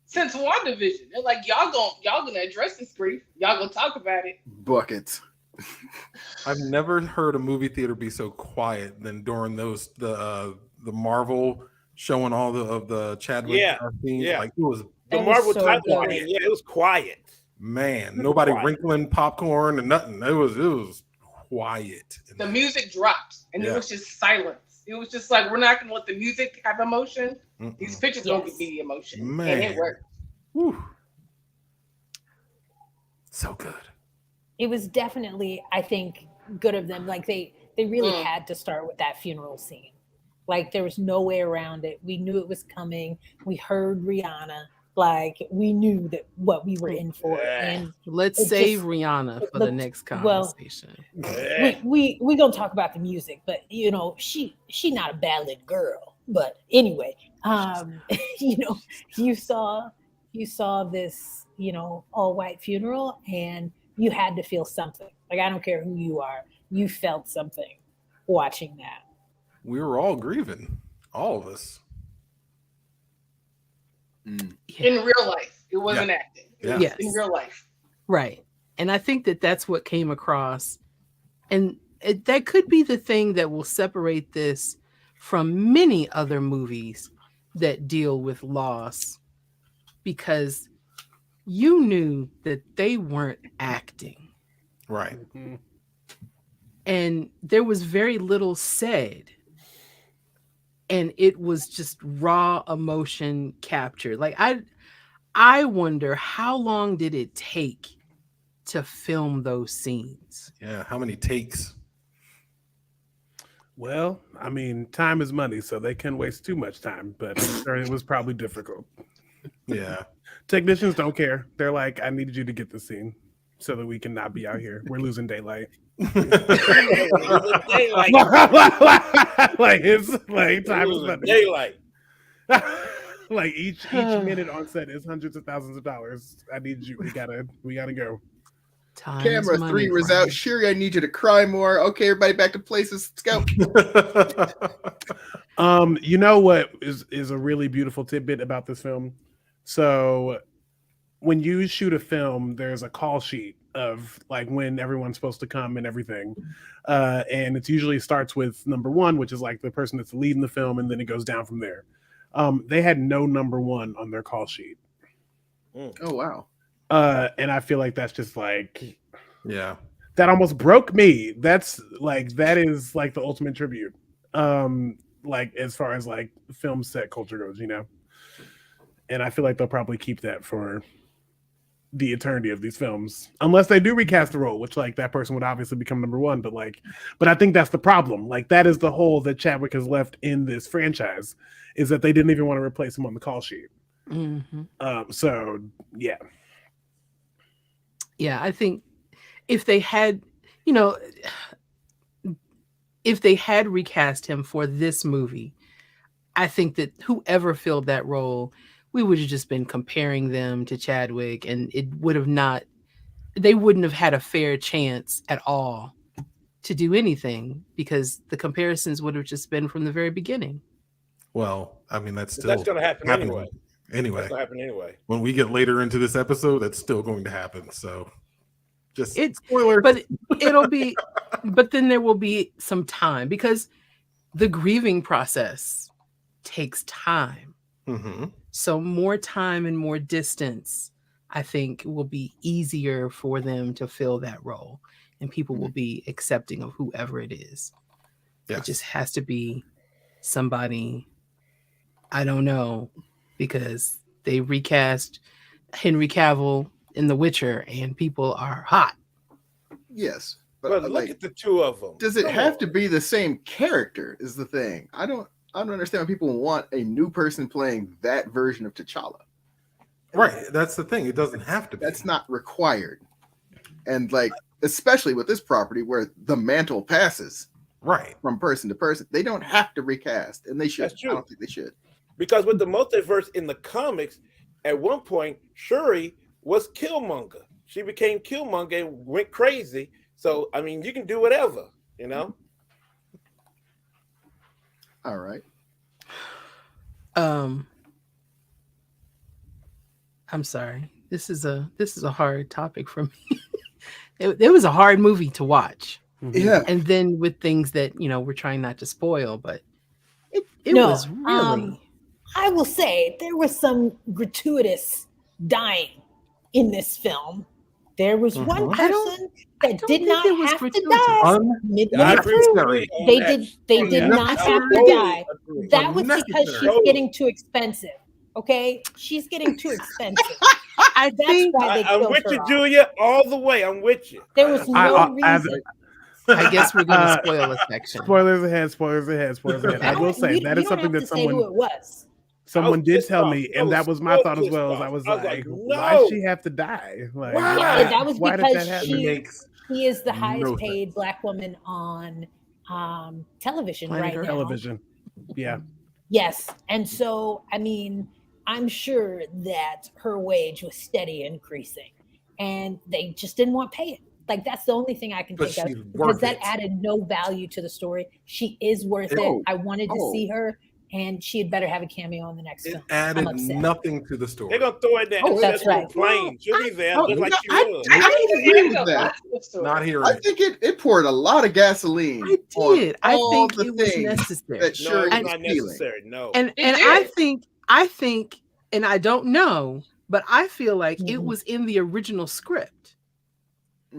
[SPEAKER 6] Since WandaVision, they're like, y'all gonna address this grief. Y'all gonna talk about it.
[SPEAKER 1] Buckets.
[SPEAKER 5] I've never heard a movie theater be so quiet than during the Marvel showing all of the Chadwick scenes.
[SPEAKER 8] Yeah.
[SPEAKER 5] Like it was
[SPEAKER 8] the Marvel title. Yeah, it was quiet.
[SPEAKER 5] Man, nobody wrinkling popcorn and nothing. It was quiet.
[SPEAKER 6] The music dropped, and it was just silence. It was just like, we're not gonna let the music have emotion. These pictures don't give me the emotion,
[SPEAKER 5] Man.
[SPEAKER 6] and it worked.
[SPEAKER 5] Whew. So good.
[SPEAKER 7] It was definitely, I think, good of them. Like they really had to start with that funeral scene. Like there was no way around it. We knew it was coming. We heard Rihanna. Like we knew that what we were in for. And
[SPEAKER 2] let's save Rihanna for the next conversation.
[SPEAKER 7] Well, we gonna talk about the music, but you know she not a ballad girl. But anyway, you saw this all white funeral, and you had to feel something. Like I don't care who you are, you felt something watching that.
[SPEAKER 5] We were all grieving, all of us.
[SPEAKER 6] In real life, it wasn't acting. It was in real life,
[SPEAKER 2] right? And I think that that's what came across, and that could be the thing that will separate this from many other movies that deal with loss, because you knew that they weren't acting,
[SPEAKER 5] right?
[SPEAKER 2] And there was very little said. And it was just raw emotion captured. Like I wonder how long did it take to film those scenes?
[SPEAKER 5] Yeah, how many takes?
[SPEAKER 4] Well, I mean, time is money, so they couldn't waste too much time, but I'm sure it was probably difficult.
[SPEAKER 5] Yeah.
[SPEAKER 4] Technicians don't care. They're like, I needed you to get the scene so that we can not be out here. We're losing daylight. Like it's like time is money.
[SPEAKER 8] Daylight.
[SPEAKER 4] Like each minute on set is hundreds of thousands of dollars. I need you. We gotta go.
[SPEAKER 2] Time
[SPEAKER 1] Camera
[SPEAKER 2] is money,
[SPEAKER 1] 3 was
[SPEAKER 2] Brian.
[SPEAKER 1] out. Shuri, I need you to cry more. Okay, everybody back to places. Let's go.
[SPEAKER 4] You know what is a really beautiful tidbit about this film? So when you shoot a film, there's a call sheet of like when everyone's supposed to come and everything. And it usually starts with number 1, which is like the person that's leading the film, and then it goes down from there. They had no number 1 on their call sheet.
[SPEAKER 1] Oh, wow.
[SPEAKER 4] And I feel like that's just like,
[SPEAKER 5] yeah,
[SPEAKER 4] that almost broke me. That is like the ultimate tribute. Like as far as like film set culture goes, you know. And I feel like they'll probably keep that for the eternity of these films, unless they do recast the role, which like that person would obviously become number 1. But I think that's the problem. Like that is the hole that Chadwick has left in this franchise, is that they didn't even want to replace him on the call sheet.
[SPEAKER 2] Mm-hmm.
[SPEAKER 4] So yeah.
[SPEAKER 2] Yeah, I think if they had, if they had recast him for this movie, I think that whoever filled that role, we would have just been comparing them to Chadwick, and it would have not, they wouldn't have had a fair chance at all to do anything, because the comparisons would have just been from the very beginning.
[SPEAKER 5] Well, I mean, that's
[SPEAKER 8] going to happen anyway.
[SPEAKER 5] Anyway,
[SPEAKER 8] that's going to happen anyway.
[SPEAKER 5] When we get later into this episode, that's still going to happen. So,
[SPEAKER 2] spoiler. But but then there will be some time, because the grieving process takes time.
[SPEAKER 5] Mm-hmm.
[SPEAKER 2] So more time and more distance, I think, will be easier for them to fill that role, and people will be accepting of whoever it is. Yes. It just has to be somebody, I don't know, because they recast Henry Cavill in The Witcher and people are hot.
[SPEAKER 1] Yes.
[SPEAKER 8] But look at the two of them.
[SPEAKER 1] Does it have to be the same character is the thing. I don't understand why people want a new person playing that version of T'Challa.
[SPEAKER 5] Right. That's the thing. It doesn't have to be.
[SPEAKER 1] That's not required. And like, especially with this property where the mantle passes from person to person, they don't have to recast, and they should.
[SPEAKER 8] That's true.
[SPEAKER 1] I don't think they should.
[SPEAKER 8] Because with the multiverse in the comics, at one point, Shuri was Killmonger. She became Killmonger and went crazy. So, I mean, you can do whatever, you know?
[SPEAKER 1] All right.
[SPEAKER 2] I'm sorry. This is a hard topic for me. It was a hard movie to watch.
[SPEAKER 1] Yeah.
[SPEAKER 2] And then with things that, we're trying not to spoil, but it was really...
[SPEAKER 7] I will say there was some gratuitous dying in this film. There was one person that did not have to die. They did not have to die. That was because she's getting too expensive. Okay, she's getting too expensive.
[SPEAKER 8] I'm with you, Julia, all the way. I'm with you.
[SPEAKER 7] There was no reason.
[SPEAKER 2] I guess we're going to spoil a section.
[SPEAKER 4] Spoilers ahead. I will say that is something that someone did tell me, and that was my thought as well. I was like, why does she have to die? Like,
[SPEAKER 7] that was because she is the highest paid Black woman on television right now.
[SPEAKER 4] Television, yeah.
[SPEAKER 7] Yes, and so I mean, I'm sure that her wage was steady increasing, and they just didn't want to pay it. Like, that's the only thing I can think of, because that added no value to the story. She is worth it. I wanted to see her, and she had better have a cameo in the next film.
[SPEAKER 5] It added nothing to the story.
[SPEAKER 8] They're going to throw it there.
[SPEAKER 7] That's right.
[SPEAKER 8] Plane. She'll be there just like she was.
[SPEAKER 1] I agree with that.
[SPEAKER 5] Not here.
[SPEAKER 1] I think it poured a lot of gasoline.
[SPEAKER 2] I did. I think it was necessary.
[SPEAKER 1] That sure
[SPEAKER 8] it's not necessary. No.
[SPEAKER 2] And I think, and I don't know, but I feel like it was in the original script.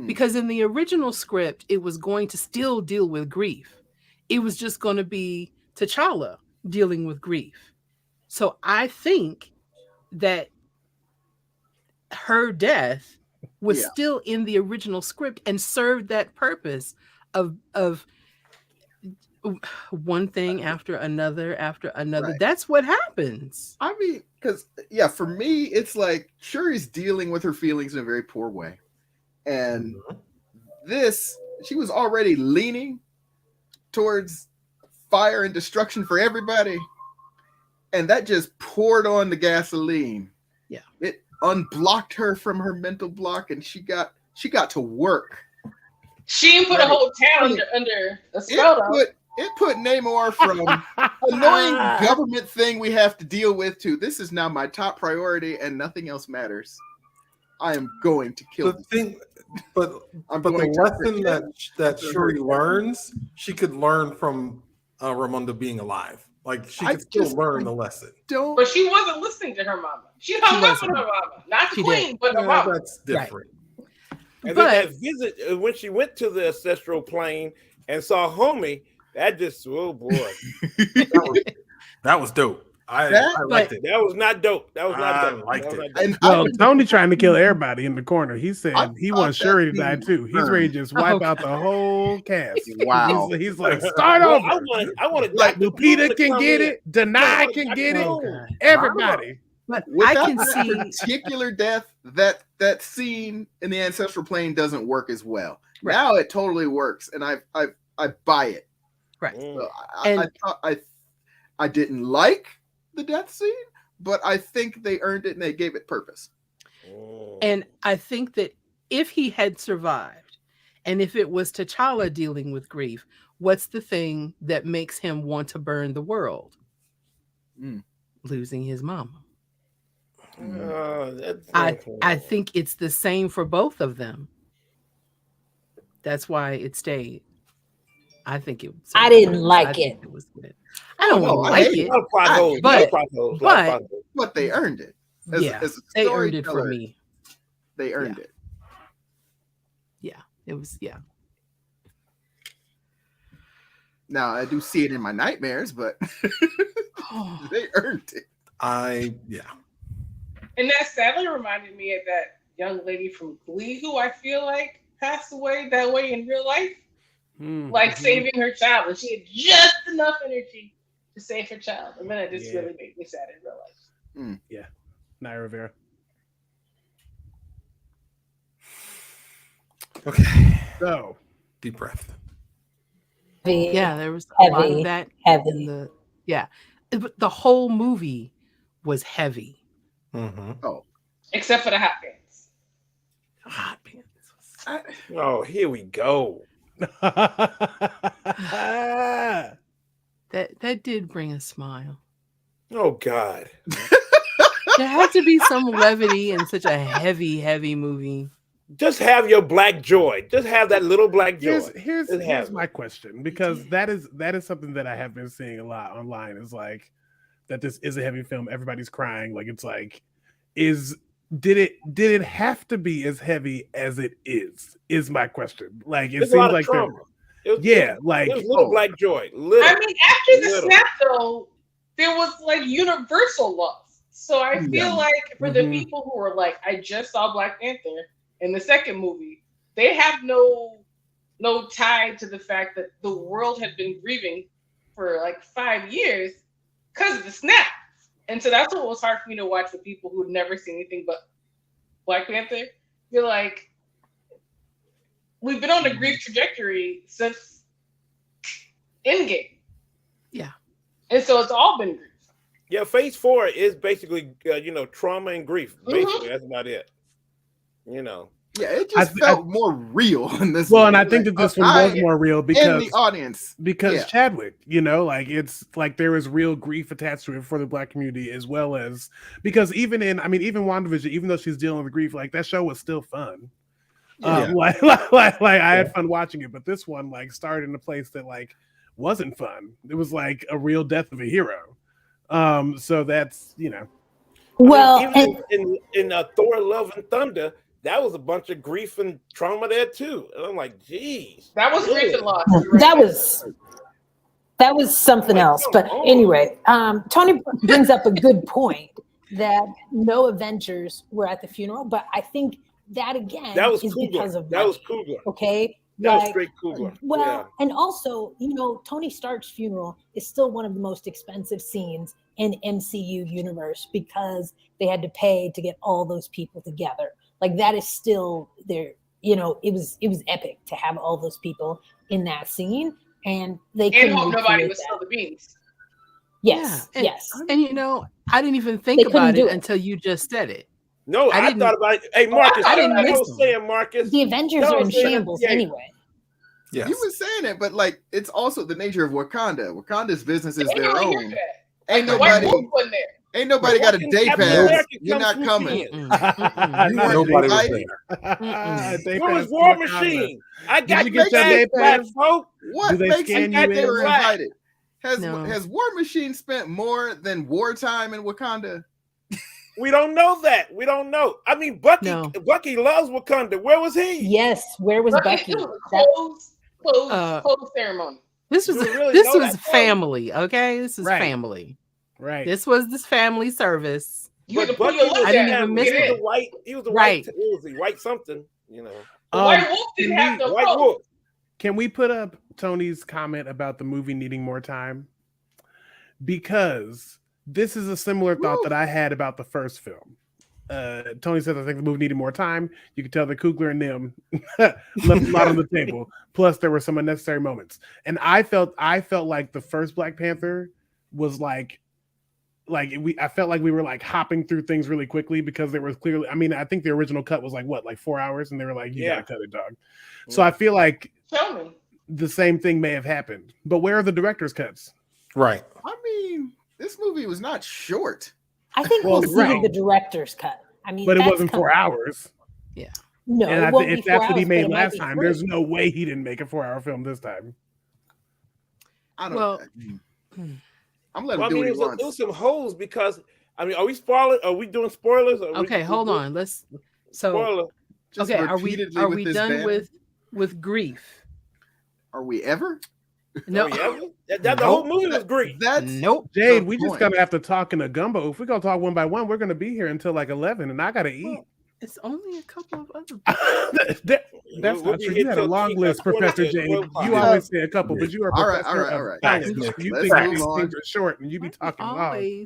[SPEAKER 2] Because in the original script, it was going to still deal with grief. It was just going to be T'Challa dealing with grief. So I think that her death was still in the original script and served that purpose of one thing after another. Right. That's what happens.
[SPEAKER 1] I mean, because for me, it's like Shuri's dealing with her feelings in a very poor way. And she was already leaning towards fire and destruction for everybody. And that just poured on the gasoline.
[SPEAKER 2] Yeah.
[SPEAKER 1] It unblocked her from her mental block, and she She got to work.
[SPEAKER 6] She didn't put a whole town under a spell.
[SPEAKER 1] It put Namor from annoying government thing we have to deal with to this is now my top priority and nothing else matters. I am going to kill
[SPEAKER 5] the thing, but the lesson that Shuri learns, she could learn from Ramonda being alive. Like she could still learn the lesson.
[SPEAKER 6] But she wasn't listening to her mama. She hung up on her mama, not the queen, but her mama.
[SPEAKER 5] That's different.
[SPEAKER 8] Right. And then that visit when she went to the ancestral plane and saw Homie. That just boy,
[SPEAKER 5] that was dope. I liked it.
[SPEAKER 8] That was not dope. That was not dope.
[SPEAKER 5] I liked it.
[SPEAKER 1] And
[SPEAKER 4] Tony trying to kill everybody in the corner. He said he wants Shuri to die too. He's ready to just wipe out the whole cast.
[SPEAKER 1] Wow.
[SPEAKER 4] He's like, start over.
[SPEAKER 8] I want to
[SPEAKER 4] like Lupita can get it. Denai can get it. Everybody.
[SPEAKER 2] But
[SPEAKER 1] without
[SPEAKER 2] I can
[SPEAKER 1] that
[SPEAKER 2] see
[SPEAKER 1] particular death, that scene in the ancestral plane doesn't work as well.
[SPEAKER 2] Right.
[SPEAKER 1] Now it totally works, and I buy it.
[SPEAKER 2] Right.
[SPEAKER 1] So I didn't like the death scene, but I think they earned it and they gave it purpose.
[SPEAKER 2] And I think that if he had survived, and if it was T'Challa dealing with grief, what's the thing that makes him want to burn the world? Losing his mama. I think it's the same for both of them. That's why it stayed. I think it was.
[SPEAKER 7] I didn't like it.
[SPEAKER 2] It was good. I don't like it.
[SPEAKER 1] But they earned it. As
[SPEAKER 2] they earned it for me.
[SPEAKER 1] They earned it.
[SPEAKER 2] Yeah, it was. Yeah.
[SPEAKER 1] Now I do see it in my nightmares, but they earned it.
[SPEAKER 6] And that sadly reminded me of that young lady from Glee who I feel like passed away that way in real life. Like saving her child, and she had just enough energy to save her child, and then it just really made me sad in real life.
[SPEAKER 4] Yeah, Naya Rivera.
[SPEAKER 5] Okay,
[SPEAKER 4] so
[SPEAKER 5] deep breath.
[SPEAKER 2] Yeah, there was a lot of that.
[SPEAKER 7] Heavy.
[SPEAKER 2] The whole movie was heavy.
[SPEAKER 1] Oh,
[SPEAKER 6] except for the hot pants.
[SPEAKER 2] Hot pants.
[SPEAKER 8] Oh, here we go.
[SPEAKER 2] That did bring a smile.
[SPEAKER 8] Oh God.
[SPEAKER 2] There had to be some levity in such a heavy movie.
[SPEAKER 8] Just have your black joy. Just have that little black joy.
[SPEAKER 4] Here's my question, because that is something that I have been seeing a lot online. Is like that this is a heavy film. Everybody's crying. Like it's like did it have to be as heavy as it is? Is my question. Like it seems like
[SPEAKER 8] like
[SPEAKER 4] there's
[SPEAKER 8] little black joy.
[SPEAKER 6] I mean, after the snap though, there was like universal loss. So I feel like for the people who were like, I just saw Black Panther in the second movie, they have no tie to the fact that the world had been grieving for like 5 years because of the snap. And so that's what was hard for me to watch with people who'd never seen anything but Black Panther. You're like, we've been on a grief trajectory since Endgame.
[SPEAKER 2] Yeah.
[SPEAKER 6] And so it's all been grief.
[SPEAKER 8] Yeah, phase 4 is basically, trauma and grief. Basically, that's about it.
[SPEAKER 1] Yeah, it just felt more real in this.
[SPEAKER 4] Well, and I think that this one was more real because
[SPEAKER 1] the audience,
[SPEAKER 4] Chadwick, like it's like there is real grief attached to it for the Black community, as well as because even WandaVision, even though she's dealing with grief, like that show was still fun. Like I had fun watching it, but this one like started in a place that like wasn't fun. It was like a real death of a hero. So that's
[SPEAKER 7] Well,
[SPEAKER 8] in Thor: Love and Thunder, that was a bunch of grief and trauma there too. And I'm like, geez,
[SPEAKER 6] that was grief and loss.
[SPEAKER 7] That was something else. But anyway, Tony brings up a good point that no Avengers were at the funeral, but I think that again is because of
[SPEAKER 8] that was Coogler.
[SPEAKER 7] Okay.
[SPEAKER 8] That was straight Coogler.
[SPEAKER 7] Well, and also, Tony Stark's funeral is still one of the most expensive scenes in MCU universe because they had to pay to get all those people together. Like that is still there. It was epic to have all those people in that scene, and they couldn't
[SPEAKER 6] hope nobody would spill the beans.
[SPEAKER 7] Yes,
[SPEAKER 2] and,
[SPEAKER 7] yes.
[SPEAKER 2] And I didn't even think about it until you just said it.
[SPEAKER 8] No, I thought about it. Hey, Marcus,
[SPEAKER 2] I didn't
[SPEAKER 8] I
[SPEAKER 2] miss
[SPEAKER 8] was saying, Marcus.
[SPEAKER 7] The Avengers are in shambles anyway.
[SPEAKER 5] Yes.
[SPEAKER 1] You were saying it, but like it's also the nature of Wakanda. Wakanda's business is their own. Ain't nobody got a day pass. You're not coming.
[SPEAKER 5] Nobody was there.
[SPEAKER 8] It was War Machine. I got
[SPEAKER 1] you get your day pass,
[SPEAKER 8] folks.
[SPEAKER 1] What makes you think they were invited? Has
[SPEAKER 2] No.
[SPEAKER 1] War Machine spent more than wartime in Wakanda?
[SPEAKER 8] We don't know that. We don't know. I mean, Bucky loves Wakanda. Where was he?
[SPEAKER 7] Yes, where was Bucky?
[SPEAKER 6] Close ceremony.
[SPEAKER 2] This was family, okay? This is family.
[SPEAKER 4] Right.
[SPEAKER 2] This was this family service.
[SPEAKER 8] But Bucky was
[SPEAKER 2] I didn't even miss it.
[SPEAKER 8] He was a white. What was he? White something, you know.
[SPEAKER 6] White Wolf didn't have the
[SPEAKER 8] White Wolf.
[SPEAKER 4] Can we put up Tony's comment about the movie needing more time? Because this is a similar thought that I had about the first film. Tony says, I think the movie needed more time. You could tell that Coogler and them left a lot on the table. Plus, there were some unnecessary moments. And I felt like the first Black Panther was I felt like we were like hopping through things really quickly because there was clearly, I mean, I think the original cut was like 4 hours, and they were like, you gotta cut it, dog. Yeah. So I feel like the same thing may have happened. But where are the director's cuts?
[SPEAKER 5] Right.
[SPEAKER 1] I mean, this movie was not short.
[SPEAKER 7] I think we'll see the director's cut. I mean,
[SPEAKER 4] but it wasn't 4 hours.
[SPEAKER 2] Yeah.
[SPEAKER 7] No,
[SPEAKER 4] and if that's what he made last time, there's no way he didn't make a 4-hour film this time.
[SPEAKER 1] I don't know. I'm letting him do what he wants.
[SPEAKER 8] There was some holes because are we spoiling? Are we doing spoilers?
[SPEAKER 2] Okay, hold on. Are we done with grief?
[SPEAKER 1] Are we ever?
[SPEAKER 2] No.
[SPEAKER 8] The whole movie was grief.
[SPEAKER 2] Nope.
[SPEAKER 4] Jade, we just gonna have to talk in a gumbo. If we're gonna talk one by one, we're gonna be here until like 11, and I gotta eat.
[SPEAKER 2] It's only a couple of other.
[SPEAKER 4] That's not true. You had a long list, Professor Jade. You always say a couple, but you are Professor.
[SPEAKER 1] All right.
[SPEAKER 4] You think things are short, and you be talking long.
[SPEAKER 2] He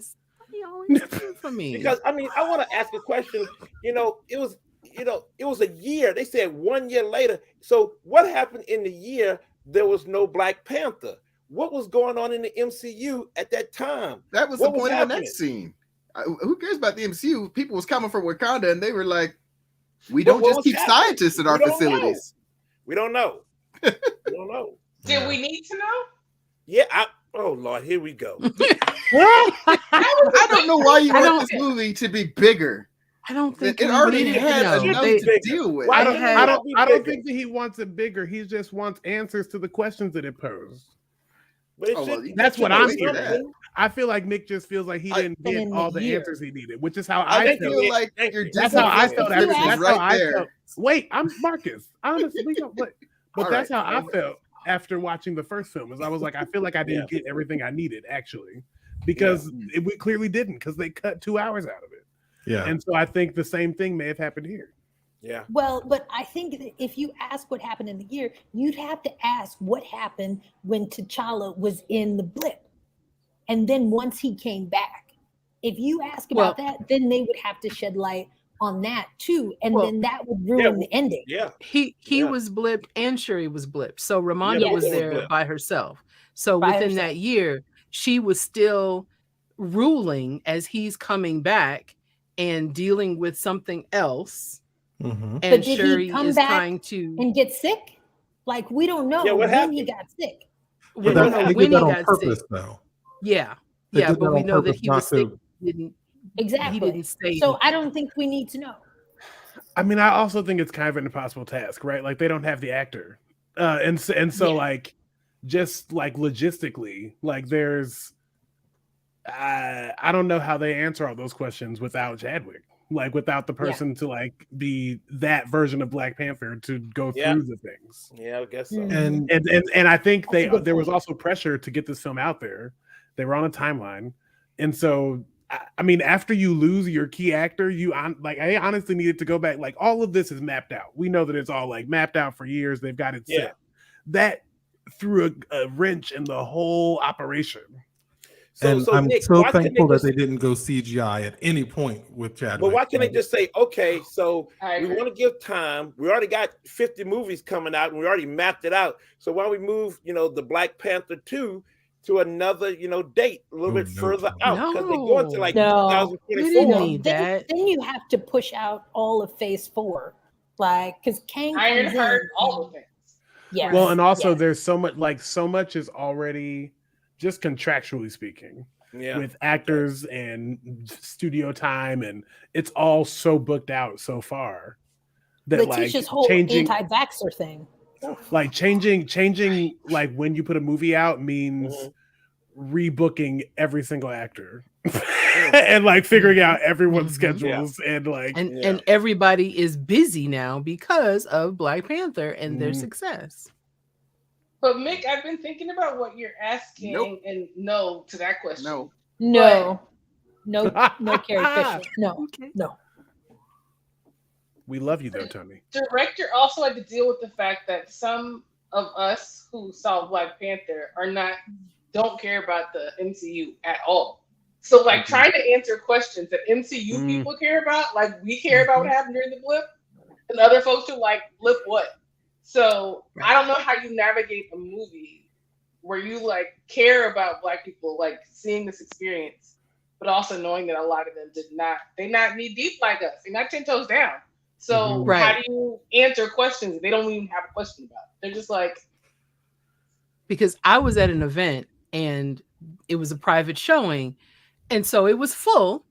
[SPEAKER 2] always do for me.
[SPEAKER 8] Because I want to ask a question. It was a year. They said 1 year later. So what happened in the year? There was no Black Panther. What was going on in the MCU at that time?
[SPEAKER 1] That was the point of the next scene. Who cares about the MCU? People was coming from Wakanda, and they were like, "We don't just keep scientists at our facilities."
[SPEAKER 8] We don't know. We don't know.
[SPEAKER 6] Did we need to know?
[SPEAKER 8] Yeah. Oh Lord, here we go.
[SPEAKER 1] I don't know why you want this movie to be bigger.
[SPEAKER 2] I don't think
[SPEAKER 1] it already had enough to deal with.
[SPEAKER 4] I don't think that he wants it bigger. He just wants answers to the questions that it posed. That's what I'm hearing. I feel like Nick just feels like he didn't get all the answers he needed, which is how I feel.
[SPEAKER 1] Like
[SPEAKER 4] that's how I felt. That's how I felt. Wait, I'm Marcus. Honestly, but that's how I felt after watching the first film. Is I was like, I feel like I didn't get everything I needed actually, because we clearly didn't, because they cut 2 hours out of it. Yeah, and so I think the same thing may have happened here.
[SPEAKER 8] Yeah.
[SPEAKER 7] Well, but I think if you ask what happened in the year, you'd have to ask what happened when T'Challa was in the blip. And then once he came back, if you ask about that, then they would have to shed light on that too. And then that would ruin the ending.
[SPEAKER 8] Yeah.
[SPEAKER 2] He was blipped and Shuri was blipped. So Ramonda was there by herself. So within that year, she was still ruling as he's coming back and dealing with something else.
[SPEAKER 7] Mm-hmm.
[SPEAKER 2] And
[SPEAKER 7] but did
[SPEAKER 2] Shuri
[SPEAKER 7] he come
[SPEAKER 2] is
[SPEAKER 7] back
[SPEAKER 2] trying to
[SPEAKER 7] get sick? Like, we don't know when he got sick.
[SPEAKER 2] We don't know when he got
[SPEAKER 5] purpose,
[SPEAKER 2] sick.
[SPEAKER 5] Though.
[SPEAKER 2] Yeah, but we know that he was sick. He didn't stay.
[SPEAKER 7] So I don't think we need to know.
[SPEAKER 4] I mean, I also think it's kind of an impossible task, right? Like, they don't have the actor, and so like, just like logistically, like there's, I don't know how they answer all those questions without Chadwick. Like, without the person to like be that version of Black Panther to go through the things.
[SPEAKER 8] Yeah, I guess so.
[SPEAKER 4] And I think there was also pressure to get this film out there. They were on a timeline, and so I mean, after you lose your key actor, I honestly needed to go back. Like, all of this is mapped out. We know that it's all like mapped out for years. They've got it set. That threw a wrench in the whole operation.
[SPEAKER 5] So I'm Nick, so thankful that they didn't go CGI at any point with Chadwick.
[SPEAKER 8] But why can't they just say, okay, so we want to give time. We already got 50 movies coming out, and we already mapped it out. So why don't we move, the Black Panther 2 to another, date a little bit further out because they're going to like
[SPEAKER 7] No.
[SPEAKER 8] 2024.
[SPEAKER 2] We didn't need that.
[SPEAKER 7] Then you have to push out all of Phase 4, like because Kang comes
[SPEAKER 6] Ironheart,
[SPEAKER 7] in.
[SPEAKER 6] all of it.
[SPEAKER 7] Yes.
[SPEAKER 4] Well, and also
[SPEAKER 7] yes.
[SPEAKER 4] there's so much is already just contractually speaking with actors and studio time, and it's all so booked out so far that
[SPEAKER 7] Letitia's whole anti-vaxxer thing.
[SPEAKER 4] Like changing like when you put a movie out means rebooking every single actor and like figuring out everyone's schedules and like
[SPEAKER 2] and everybody is busy now because of Black Panther and their success.
[SPEAKER 6] But Mick, I've been thinking about what you're asking and no to that question.
[SPEAKER 7] No, Carrie Fisher. No, no.
[SPEAKER 4] We love you though, Tony.
[SPEAKER 6] Director also had to deal with the fact that some of us who saw Black Panther don't care about the MCU at all. So like trying to answer questions that MCU people care about, like we care about what happened during the blip, and other folks are like, blip what? So I don't know how you navigate a movie where you like care about Black people, like seeing this experience, but also knowing that a lot of them they're not knee deep like us. They're not 10 toes down. So how do you answer questions they don't even have a question about? They're just like.
[SPEAKER 2] Because I was at an event and it was a private showing. And so it was full.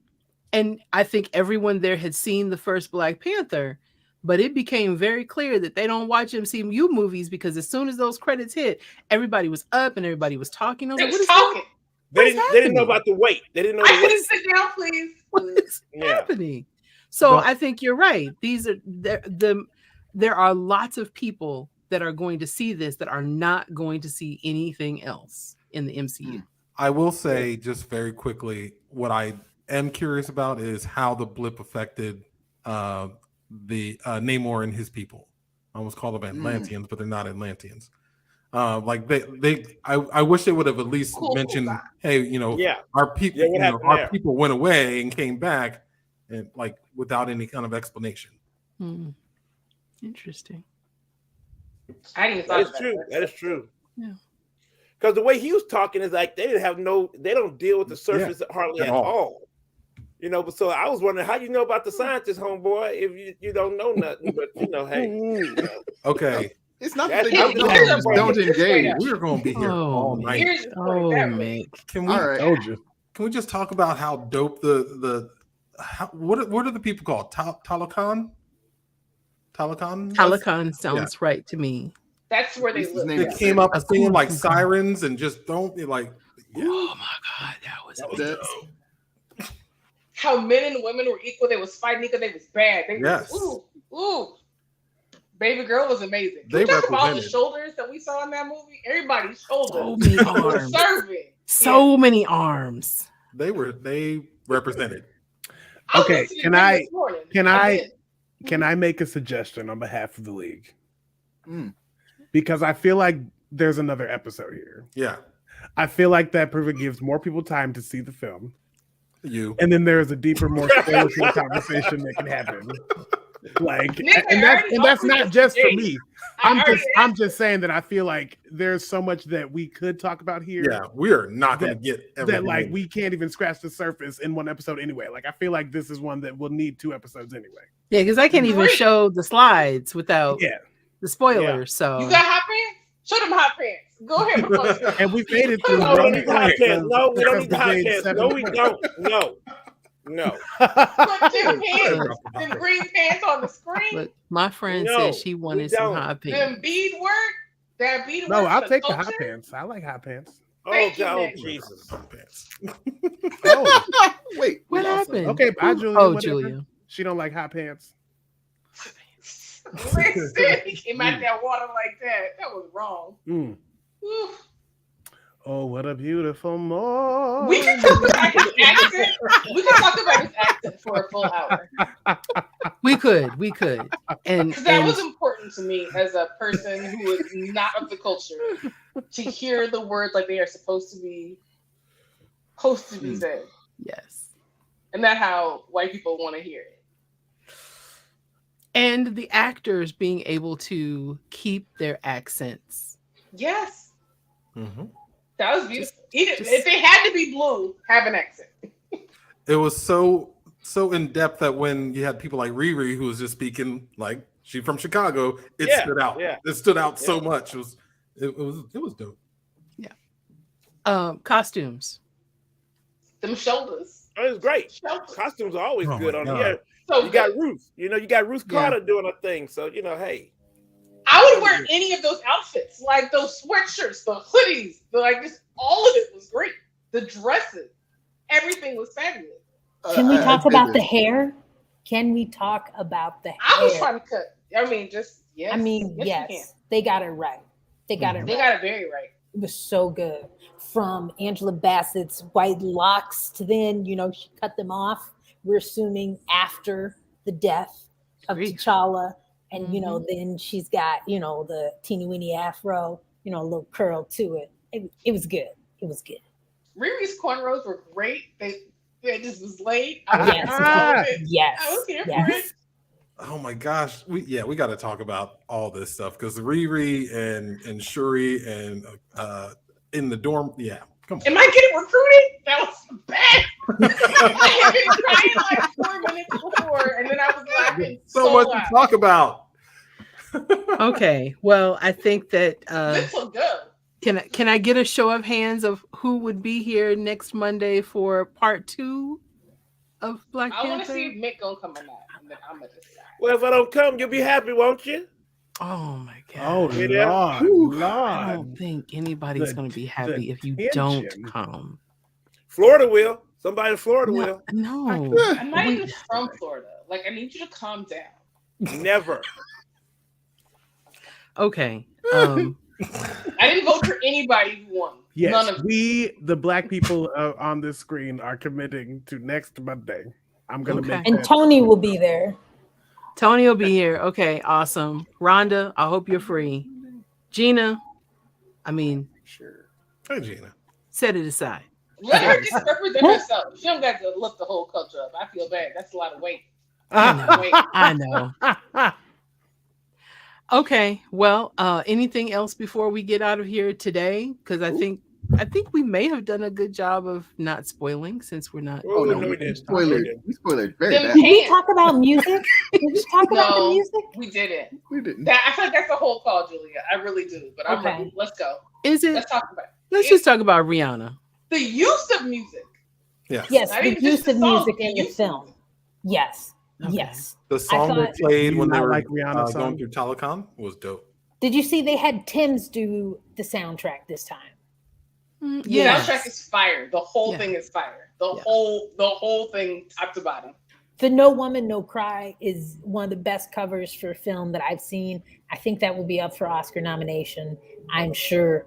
[SPEAKER 2] And I think everyone there had seen the first Black Panther. But it became very clear that they don't watch MCU movies because as soon as those credits hit, everybody was up and everybody was talking. I was like, what is talking?
[SPEAKER 8] They didn't know about the wait. They didn't know the wait.
[SPEAKER 6] Sit down, please.
[SPEAKER 2] What is happening? So I think you're right. These are there are lots of people that are going to see this that are not going to see anything else in the MCU.
[SPEAKER 5] I will say just very quickly, what I am curious about is how the blip affected the Namor and his people. I almost call them Atlanteans, but they're not Atlanteans. Like I wish they would have at least mentioned, hey, our people, our people went away and came back, and like without any kind of explanation.
[SPEAKER 2] Interesting.
[SPEAKER 6] I didn't
[SPEAKER 8] That is true. That is true.
[SPEAKER 2] Yeah.
[SPEAKER 8] Because the way he was talking is like they don't deal with the surface hardly at all. But so I was wondering how you know about the scientist, homeboy, if you don't know nothing. But hey,
[SPEAKER 5] okay.
[SPEAKER 1] It's not that they don't engage.
[SPEAKER 5] We're going to be here all night.
[SPEAKER 2] Man.
[SPEAKER 5] Can we just talk about how dope what are the people called? Talokan?
[SPEAKER 2] Talokan sounds right to me.
[SPEAKER 6] That's where they live.
[SPEAKER 5] They came up singing like sirens and just don't be like.
[SPEAKER 2] Oh my God, that was amazing.
[SPEAKER 6] How men and women were equal. They was fighting equal. They was bad. They was, ooh. Baby girl was amazing. Can we talk about all the shoulders that we saw in that movie? Everybody's shoulders.
[SPEAKER 2] So many arms. So many arms.
[SPEAKER 5] They represented.
[SPEAKER 4] Okay, can I make a suggestion on behalf of the league? Because I feel like there's another episode here.
[SPEAKER 5] Yeah.
[SPEAKER 4] I feel like that gives more people time to see the film.
[SPEAKER 5] And
[SPEAKER 4] then there's a deeper, more spiritual conversation that can happen. Like, and that's not just for me. I'm just saying that I feel like there's so much that we could talk about here.
[SPEAKER 5] Yeah, we are not going to get everything.
[SPEAKER 4] That like we can't even scratch the surface in one episode anyway. Like I feel like this is one that will need 2 episodes anyway.
[SPEAKER 2] Yeah, because I can't even show the slides without the spoilers. So
[SPEAKER 6] you got hot pants? Show them hot pants. Go ahead.
[SPEAKER 4] And we've made it through.
[SPEAKER 8] No, we don't need hot pants. No, we don't need hot pants. No, we don't. No.
[SPEAKER 6] Put them green pants on the screen.
[SPEAKER 2] Look, my friend said she wanted some hot pants.
[SPEAKER 6] Them bead work. That bead work.
[SPEAKER 4] No, I'll take the hot pants. I like hot pants.
[SPEAKER 8] Jesus.
[SPEAKER 5] Hot pants.
[SPEAKER 1] Wait,
[SPEAKER 2] what happened?
[SPEAKER 4] Okay, bye, Julia.
[SPEAKER 2] Oh, Julia.
[SPEAKER 4] She don't like hot pants.
[SPEAKER 6] Listen, he came out that water like that. That was wrong.
[SPEAKER 4] Oh, what a beautiful morning.
[SPEAKER 6] We can talk about his accent. We can talk about his accent for a full hour.
[SPEAKER 2] We could. And
[SPEAKER 6] that was important to me as a person who is not of the culture to hear the words like they are supposed to be said.
[SPEAKER 2] Yes.
[SPEAKER 6] And that's how white people want to hear it.
[SPEAKER 2] And the actors being able to keep their accents.
[SPEAKER 6] Yes. That was beautiful. If they had to be blue, have an accent.
[SPEAKER 5] It was so in depth that when you had people like Riri who was just speaking like she from Chicago, it stood out.
[SPEAKER 8] Yeah.
[SPEAKER 5] It stood out so much. It was dope.
[SPEAKER 2] Yeah. Costumes.
[SPEAKER 6] Them shoulders.
[SPEAKER 8] It was great.
[SPEAKER 6] Shoulders.
[SPEAKER 8] Costumes are always
[SPEAKER 5] Oh
[SPEAKER 8] good
[SPEAKER 5] my
[SPEAKER 8] on
[SPEAKER 5] God.
[SPEAKER 8] here.
[SPEAKER 6] So
[SPEAKER 8] You got
[SPEAKER 6] good.
[SPEAKER 8] Ruth. You got Ruth Carter doing her thing. So hey.
[SPEAKER 6] I would wear any of those outfits, like those sweatshirts, the hoodies, just all of it was great. The dresses, everything was fabulous.
[SPEAKER 7] Can we talk
[SPEAKER 1] did
[SPEAKER 7] about
[SPEAKER 1] this.
[SPEAKER 7] the hair? Can we talk about the hair?
[SPEAKER 6] I was trying to cut. I mean, just yes.
[SPEAKER 7] I mean,
[SPEAKER 6] you
[SPEAKER 7] yes,
[SPEAKER 6] can.
[SPEAKER 7] they got it right. They got it
[SPEAKER 6] They
[SPEAKER 7] right.
[SPEAKER 6] got it very right.
[SPEAKER 7] It was so good. From Angela Bassett's white locks to then, she cut them off. We're assuming after the death of
[SPEAKER 2] Grief.
[SPEAKER 7] T'Challa. And,
[SPEAKER 2] Mhm.
[SPEAKER 7] then she's got, the teeny weeny afro, a little curl to it. It was good. It was good.
[SPEAKER 6] Riri's cornrows were great. It just was late. I was
[SPEAKER 7] Yes.
[SPEAKER 6] here for all of it.
[SPEAKER 7] Yes.
[SPEAKER 6] I was here for
[SPEAKER 7] Yes.
[SPEAKER 6] it.
[SPEAKER 5] Oh my gosh, we got to talk about all this stuff because Riri and Shuri and in the dorm, come on.
[SPEAKER 6] Am I getting recruited? That was bad. I had been crying like 4 minutes before, and then I was laughing
[SPEAKER 5] So much
[SPEAKER 6] loud.
[SPEAKER 5] to talk about.
[SPEAKER 2] Okay. Well, I think that
[SPEAKER 6] This will go.
[SPEAKER 2] can I get a show of hands of who would be here next Monday for part 2 of Black
[SPEAKER 6] I want to
[SPEAKER 2] Panther?
[SPEAKER 6] see if Mick gonna come or not, and then I'm gonna decide.
[SPEAKER 8] Well, if I don't come, you'll be happy, won't you?
[SPEAKER 2] Oh my
[SPEAKER 4] Oh,
[SPEAKER 2] god.
[SPEAKER 8] Yeah.
[SPEAKER 4] Lord,
[SPEAKER 2] I
[SPEAKER 4] Lord.
[SPEAKER 2] don't think anybody's
[SPEAKER 4] The-
[SPEAKER 2] going to be
[SPEAKER 4] the
[SPEAKER 2] happy if you don't
[SPEAKER 4] tension.
[SPEAKER 2] come.
[SPEAKER 8] Florida will. Somebody in Florida will.
[SPEAKER 2] No.
[SPEAKER 6] I'm not even from Florida. Like, I need you to calm down.
[SPEAKER 8] Never.
[SPEAKER 2] Okay.
[SPEAKER 6] I didn't vote for anybody who won.
[SPEAKER 4] Yes,
[SPEAKER 6] None of them.
[SPEAKER 4] we, the black people on this screen, are committing to next Monday. I'm going to
[SPEAKER 2] Okay.
[SPEAKER 4] make
[SPEAKER 7] And
[SPEAKER 4] that.
[SPEAKER 7] Tony will be there.
[SPEAKER 2] Tony will be here. Okay, awesome. Rhonda, I hope you're free. Gina,
[SPEAKER 1] Sure.
[SPEAKER 5] Hey, Gina.
[SPEAKER 2] set it aside.
[SPEAKER 6] Let her just represent herself. She don't got to lift the whole culture up. I feel bad. That's a lot of weight. Weight.
[SPEAKER 2] I know. Okay. Well, anything else before we get out of here today? Because I think we may have done a good job of not spoiling since we're not.
[SPEAKER 8] Oh, no,
[SPEAKER 1] we
[SPEAKER 8] we didn't.
[SPEAKER 1] spoiled it very
[SPEAKER 6] Them
[SPEAKER 1] bad.
[SPEAKER 7] Did we talk about music? Did we talk about the
[SPEAKER 6] No,
[SPEAKER 7] music?
[SPEAKER 6] we didn't.
[SPEAKER 1] We didn't.
[SPEAKER 6] I feel like that's a whole call, Julia. I really do. But I'm
[SPEAKER 7] Okay.
[SPEAKER 6] like, let's go.
[SPEAKER 2] Is it?
[SPEAKER 6] Let's talk about it.
[SPEAKER 2] Let's just talk about Rihanna.
[SPEAKER 6] The use of music.
[SPEAKER 5] Yes.
[SPEAKER 7] Yes,
[SPEAKER 6] Not
[SPEAKER 7] the
[SPEAKER 6] even
[SPEAKER 7] use
[SPEAKER 6] just the
[SPEAKER 7] of
[SPEAKER 6] song,
[SPEAKER 7] music
[SPEAKER 6] the
[SPEAKER 7] in the
[SPEAKER 6] use of
[SPEAKER 7] film.
[SPEAKER 6] music.
[SPEAKER 7] Yes.
[SPEAKER 2] Okay.
[SPEAKER 7] Yes.
[SPEAKER 5] The song they
[SPEAKER 7] thought-
[SPEAKER 5] played
[SPEAKER 4] Do you
[SPEAKER 5] when they
[SPEAKER 4] not
[SPEAKER 5] were
[SPEAKER 4] like Rihanna's
[SPEAKER 5] going
[SPEAKER 4] song?
[SPEAKER 5] through Telecom was dope.
[SPEAKER 7] Did you see they had Tim's do the soundtrack this time?
[SPEAKER 6] The
[SPEAKER 2] Yeah.
[SPEAKER 6] soundtrack is fire. The whole
[SPEAKER 2] Yeah.
[SPEAKER 6] thing is fire. The
[SPEAKER 2] Yeah.
[SPEAKER 6] whole thing top to bottom.
[SPEAKER 7] The No Woman, No Cry is one of the best covers for a film that I've seen. I think that will be up for Oscar nomination. I'm sure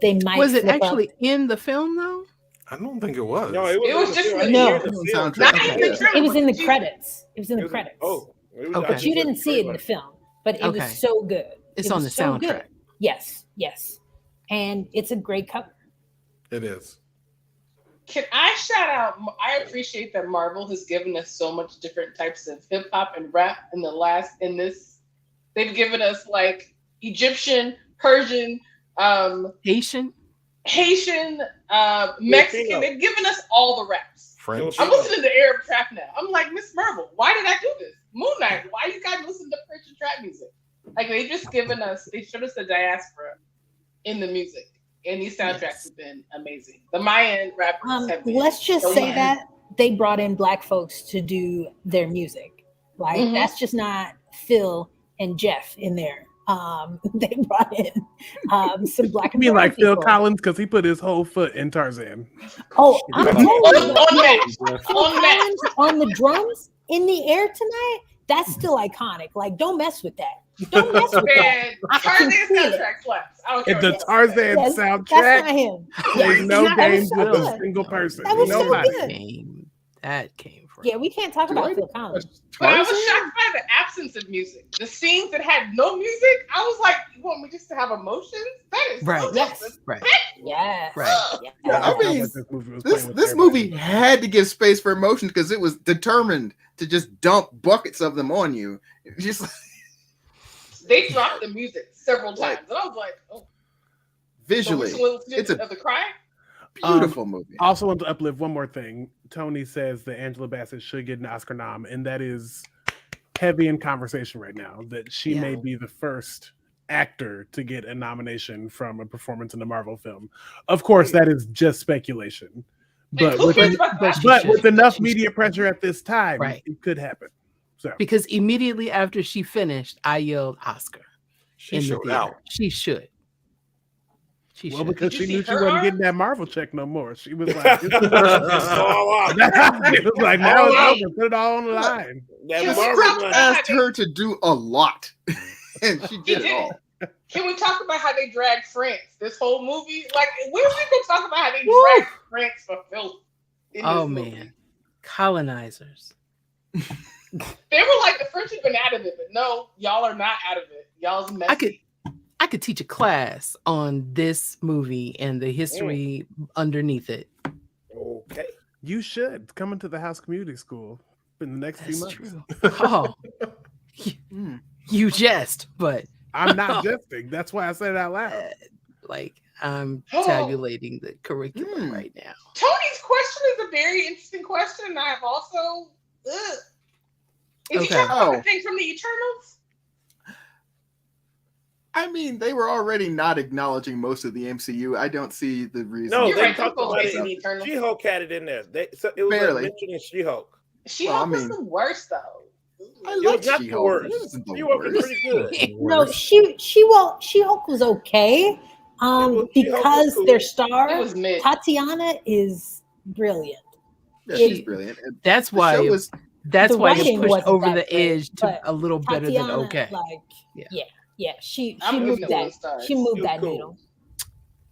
[SPEAKER 7] they might.
[SPEAKER 2] Was it
[SPEAKER 7] flip up-
[SPEAKER 2] actually in the film though?
[SPEAKER 5] I don't think it was.
[SPEAKER 8] No,
[SPEAKER 6] It was just in the
[SPEAKER 7] No.
[SPEAKER 8] It was
[SPEAKER 1] Soundtrack.
[SPEAKER 6] Not
[SPEAKER 1] Okay.
[SPEAKER 6] even the trailer.
[SPEAKER 7] It was in the
[SPEAKER 6] She-
[SPEAKER 7] credits. It was in the
[SPEAKER 8] It was-
[SPEAKER 7] credits.
[SPEAKER 8] Oh. It was-
[SPEAKER 2] Okay.
[SPEAKER 8] I
[SPEAKER 7] But you
[SPEAKER 8] just
[SPEAKER 7] didn't see it in the film. But it
[SPEAKER 2] Okay.
[SPEAKER 7] was so good.
[SPEAKER 2] It's
[SPEAKER 7] It
[SPEAKER 2] on
[SPEAKER 7] was
[SPEAKER 2] the
[SPEAKER 7] so good.
[SPEAKER 2] soundtrack.
[SPEAKER 7] Yes, yes. And it's a great cover.
[SPEAKER 5] It is.
[SPEAKER 6] Can I shout out? I appreciate that Marvel has given us so much different types of hip hop and rap in this. They've given us like Egyptian, Persian,
[SPEAKER 2] Haitian.
[SPEAKER 6] Haitian, Mexican.
[SPEAKER 8] Filipino.
[SPEAKER 6] They've given us all the raps.
[SPEAKER 5] French.
[SPEAKER 6] I'm listening to Arab trap now. I'm like, Miss Marvel, why did I do this? Moon Knight, why you guys listen to French and trap music? Like they showed us the diaspora in the music. And these soundtracks
[SPEAKER 2] Yes.
[SPEAKER 6] have been amazing. The Mayan rappers have been
[SPEAKER 7] Let's just
[SPEAKER 6] so
[SPEAKER 7] say
[SPEAKER 6] good.
[SPEAKER 7] that they brought in Black folks to do their music. Like
[SPEAKER 6] Mhm.
[SPEAKER 7] that's just not Phil and Jeff in there. They brought in some Black
[SPEAKER 4] You
[SPEAKER 7] and
[SPEAKER 4] mean
[SPEAKER 7] brown
[SPEAKER 4] like Phil
[SPEAKER 7] people.
[SPEAKER 4] Collins because he put his whole foot in Tarzan?
[SPEAKER 7] Oh, I'm telling you,
[SPEAKER 6] On that.
[SPEAKER 7] Phil
[SPEAKER 6] On that.
[SPEAKER 7] Collins on the drums in the air tonight. That's still iconic. Like, don't mess with that. Don't mess with that.
[SPEAKER 6] Man,
[SPEAKER 7] I can
[SPEAKER 6] Tarzan
[SPEAKER 7] feel it.
[SPEAKER 6] soundtrack slaps. I don't care
[SPEAKER 4] And the
[SPEAKER 6] what y'all say.
[SPEAKER 4] Tarzan
[SPEAKER 7] Yes, that's
[SPEAKER 4] soundtrack
[SPEAKER 7] not him.
[SPEAKER 4] plays
[SPEAKER 7] Yeah,
[SPEAKER 4] no
[SPEAKER 7] that was
[SPEAKER 4] games
[SPEAKER 7] so
[SPEAKER 4] with a
[SPEAKER 7] good.
[SPEAKER 4] single person.
[SPEAKER 7] That was so
[SPEAKER 4] Nobody.
[SPEAKER 7] good.
[SPEAKER 2] That came from.
[SPEAKER 7] Yeah, we can't talk
[SPEAKER 1] Do
[SPEAKER 7] about
[SPEAKER 1] I-
[SPEAKER 7] Phil Collins.
[SPEAKER 6] But I was
[SPEAKER 1] Tarzan?
[SPEAKER 6] shocked by the absence of music. The scenes that had no music, I was like, you want me just to have emotions? That is
[SPEAKER 2] Right.
[SPEAKER 6] so
[SPEAKER 7] Yes.
[SPEAKER 6] different.
[SPEAKER 2] Right.
[SPEAKER 7] Yes.
[SPEAKER 2] Right.
[SPEAKER 7] Yes.
[SPEAKER 1] I mean,
[SPEAKER 4] This movie was
[SPEAKER 1] This
[SPEAKER 4] playing with
[SPEAKER 1] this
[SPEAKER 4] everybody.
[SPEAKER 1] movie had to give space for emotions because it was determined to just dump buckets of them on you. It's just
[SPEAKER 6] They dropped the music several times. And I was like, oh.
[SPEAKER 1] Visually, it's a
[SPEAKER 6] of the crime.
[SPEAKER 1] beautiful movie.
[SPEAKER 4] I also want to uplift one more thing. Tony says that Angela Bassett should get an Oscar nom, and that is heavy in conversation right now. That she may be the first actor to get a nomination from a performance in a Marvel film. Of course, that is just speculation. But with enough media pressure at this time, it could happen. So
[SPEAKER 2] because immediately after she finished, I yelled Oscar.
[SPEAKER 5] She showed out.
[SPEAKER 2] She should.
[SPEAKER 4] Because she knew she wasn't getting that Marvel check no more. She was like, it was like, now it's over. Put it all on the line.
[SPEAKER 1] The script asked her to do a lot, and she did it all.
[SPEAKER 6] Can we talk about how they dragged France? This whole movie, like, where we can talk about how they dragged France for filth?
[SPEAKER 2] Oh man, colonizers.
[SPEAKER 6] They were like, the French have been out of it, but no, y'all are not out of it. Y'all's messy.
[SPEAKER 2] I could teach a class on this movie and the history underneath it.
[SPEAKER 8] Okay.
[SPEAKER 4] You should come into the House Community School in the next few months.
[SPEAKER 2] True. Oh, you jest, but
[SPEAKER 4] I'm not jesting. That's why I said it out loud.
[SPEAKER 2] I'm tabulating the curriculum right now.
[SPEAKER 6] Tony's question is a very interesting question, and I have also. Is he talking about the thing from the Eternals?
[SPEAKER 1] I mean, they were already not acknowledging most of the MCU. I don't see the reason.
[SPEAKER 8] No, they talked about it. She-Hulk had it in there. It was mentioned in She-Hulk.
[SPEAKER 6] She-Hulk was the worst, though.
[SPEAKER 1] I like She-Hulk.
[SPEAKER 8] She-Hulk was pretty good.
[SPEAKER 7] No, She-Hulk was okay. Because their star Tatiana is brilliant.
[SPEAKER 1] Yeah, she's brilliant.
[SPEAKER 2] That's why it pushed over the edge to a little better than okay.
[SPEAKER 7] She moved that. She moved that needle.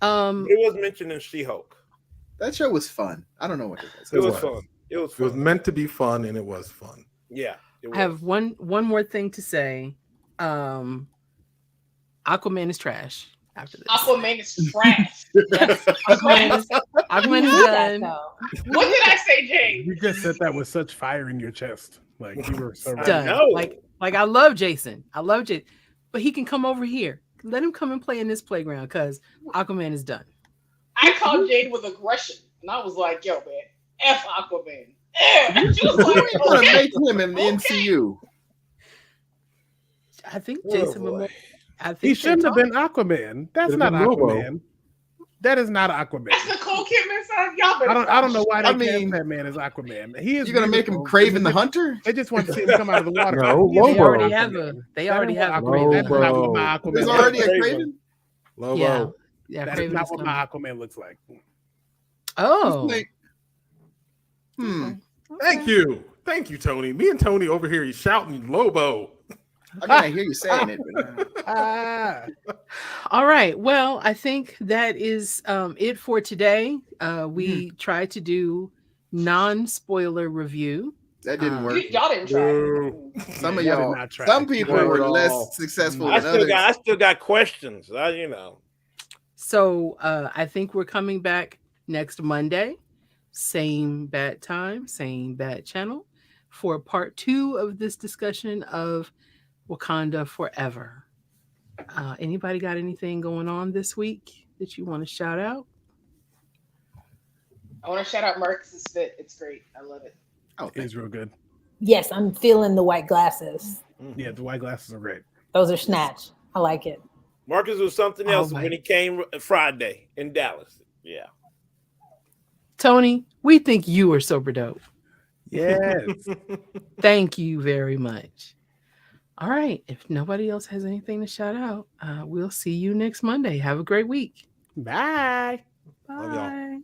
[SPEAKER 8] It was mentioned in She-Hulk.
[SPEAKER 1] That show was fun. I don't know what it was.
[SPEAKER 8] It was fun. It was
[SPEAKER 5] meant to be fun, and it was fun.
[SPEAKER 8] Yeah.
[SPEAKER 2] I have one more thing to say. Aquaman is trash. After this,
[SPEAKER 6] Aquaman is trash.
[SPEAKER 2] Aquaman is done.
[SPEAKER 6] What did I say, Jay?
[SPEAKER 4] You just said that with such fire in your chest, like you were so
[SPEAKER 2] done. Like I love Jason. But he can come over here. Let him come and play in this playground because Aquaman is done.
[SPEAKER 6] I called Jade with aggression, and I was like, "Yo, man, F Aquaman." She was like,
[SPEAKER 1] "You're gonna make him in the MCU."
[SPEAKER 2] I think Jason Momoa.
[SPEAKER 4] He shouldn't have been Aquaman. That's not Aquaman. That is not Aquaman.
[SPEAKER 6] That's Nicole Kidman, son. Y'all better.
[SPEAKER 4] I don't know why they cast that man as Aquaman. He is.
[SPEAKER 1] You're gonna make him Craven the Hunter?
[SPEAKER 4] They just want to see him come out of the water.
[SPEAKER 5] No,
[SPEAKER 2] they already have a Craven.
[SPEAKER 4] That's not what my Aquaman.
[SPEAKER 1] There's already a Craven.
[SPEAKER 5] Lobo.
[SPEAKER 2] Yeah,
[SPEAKER 4] that is not what my Aquaman looks like.
[SPEAKER 2] Oh.
[SPEAKER 5] Thank you, Tony. Me and Tony over here, he's shouting Lobo.
[SPEAKER 1] I can't hear you saying it.
[SPEAKER 2] All right. Well, I think that is it for today. We tried to do non-spoiler review.
[SPEAKER 1] That didn't work.
[SPEAKER 6] Y'all didn't try.
[SPEAKER 1] Some of y'all, some people were less successful than others.
[SPEAKER 8] I still got questions.
[SPEAKER 2] So I think we're coming back next Monday, same bat time, same bat channel, for part 2 of this discussion of Wakanda Forever. Anybody got anything going on this week that you want to shout out?
[SPEAKER 6] I want to shout out Marcus's fit. It's great. I love it.
[SPEAKER 4] Oh, it's real good.
[SPEAKER 7] Yes, I'm feeling the white glasses.
[SPEAKER 4] Yeah, the white glasses are great.
[SPEAKER 7] Those are snatch. I like it.
[SPEAKER 8] Marcus was something else when he came Friday in Dallas. Yeah.
[SPEAKER 2] Tony, we think you are super dope.
[SPEAKER 4] Yes.
[SPEAKER 2] Thank you very much. All right. If nobody else has anything to shout out, we'll see you next Monday. Have a great week.
[SPEAKER 4] Bye.
[SPEAKER 2] Bye.
[SPEAKER 5] Love y'all.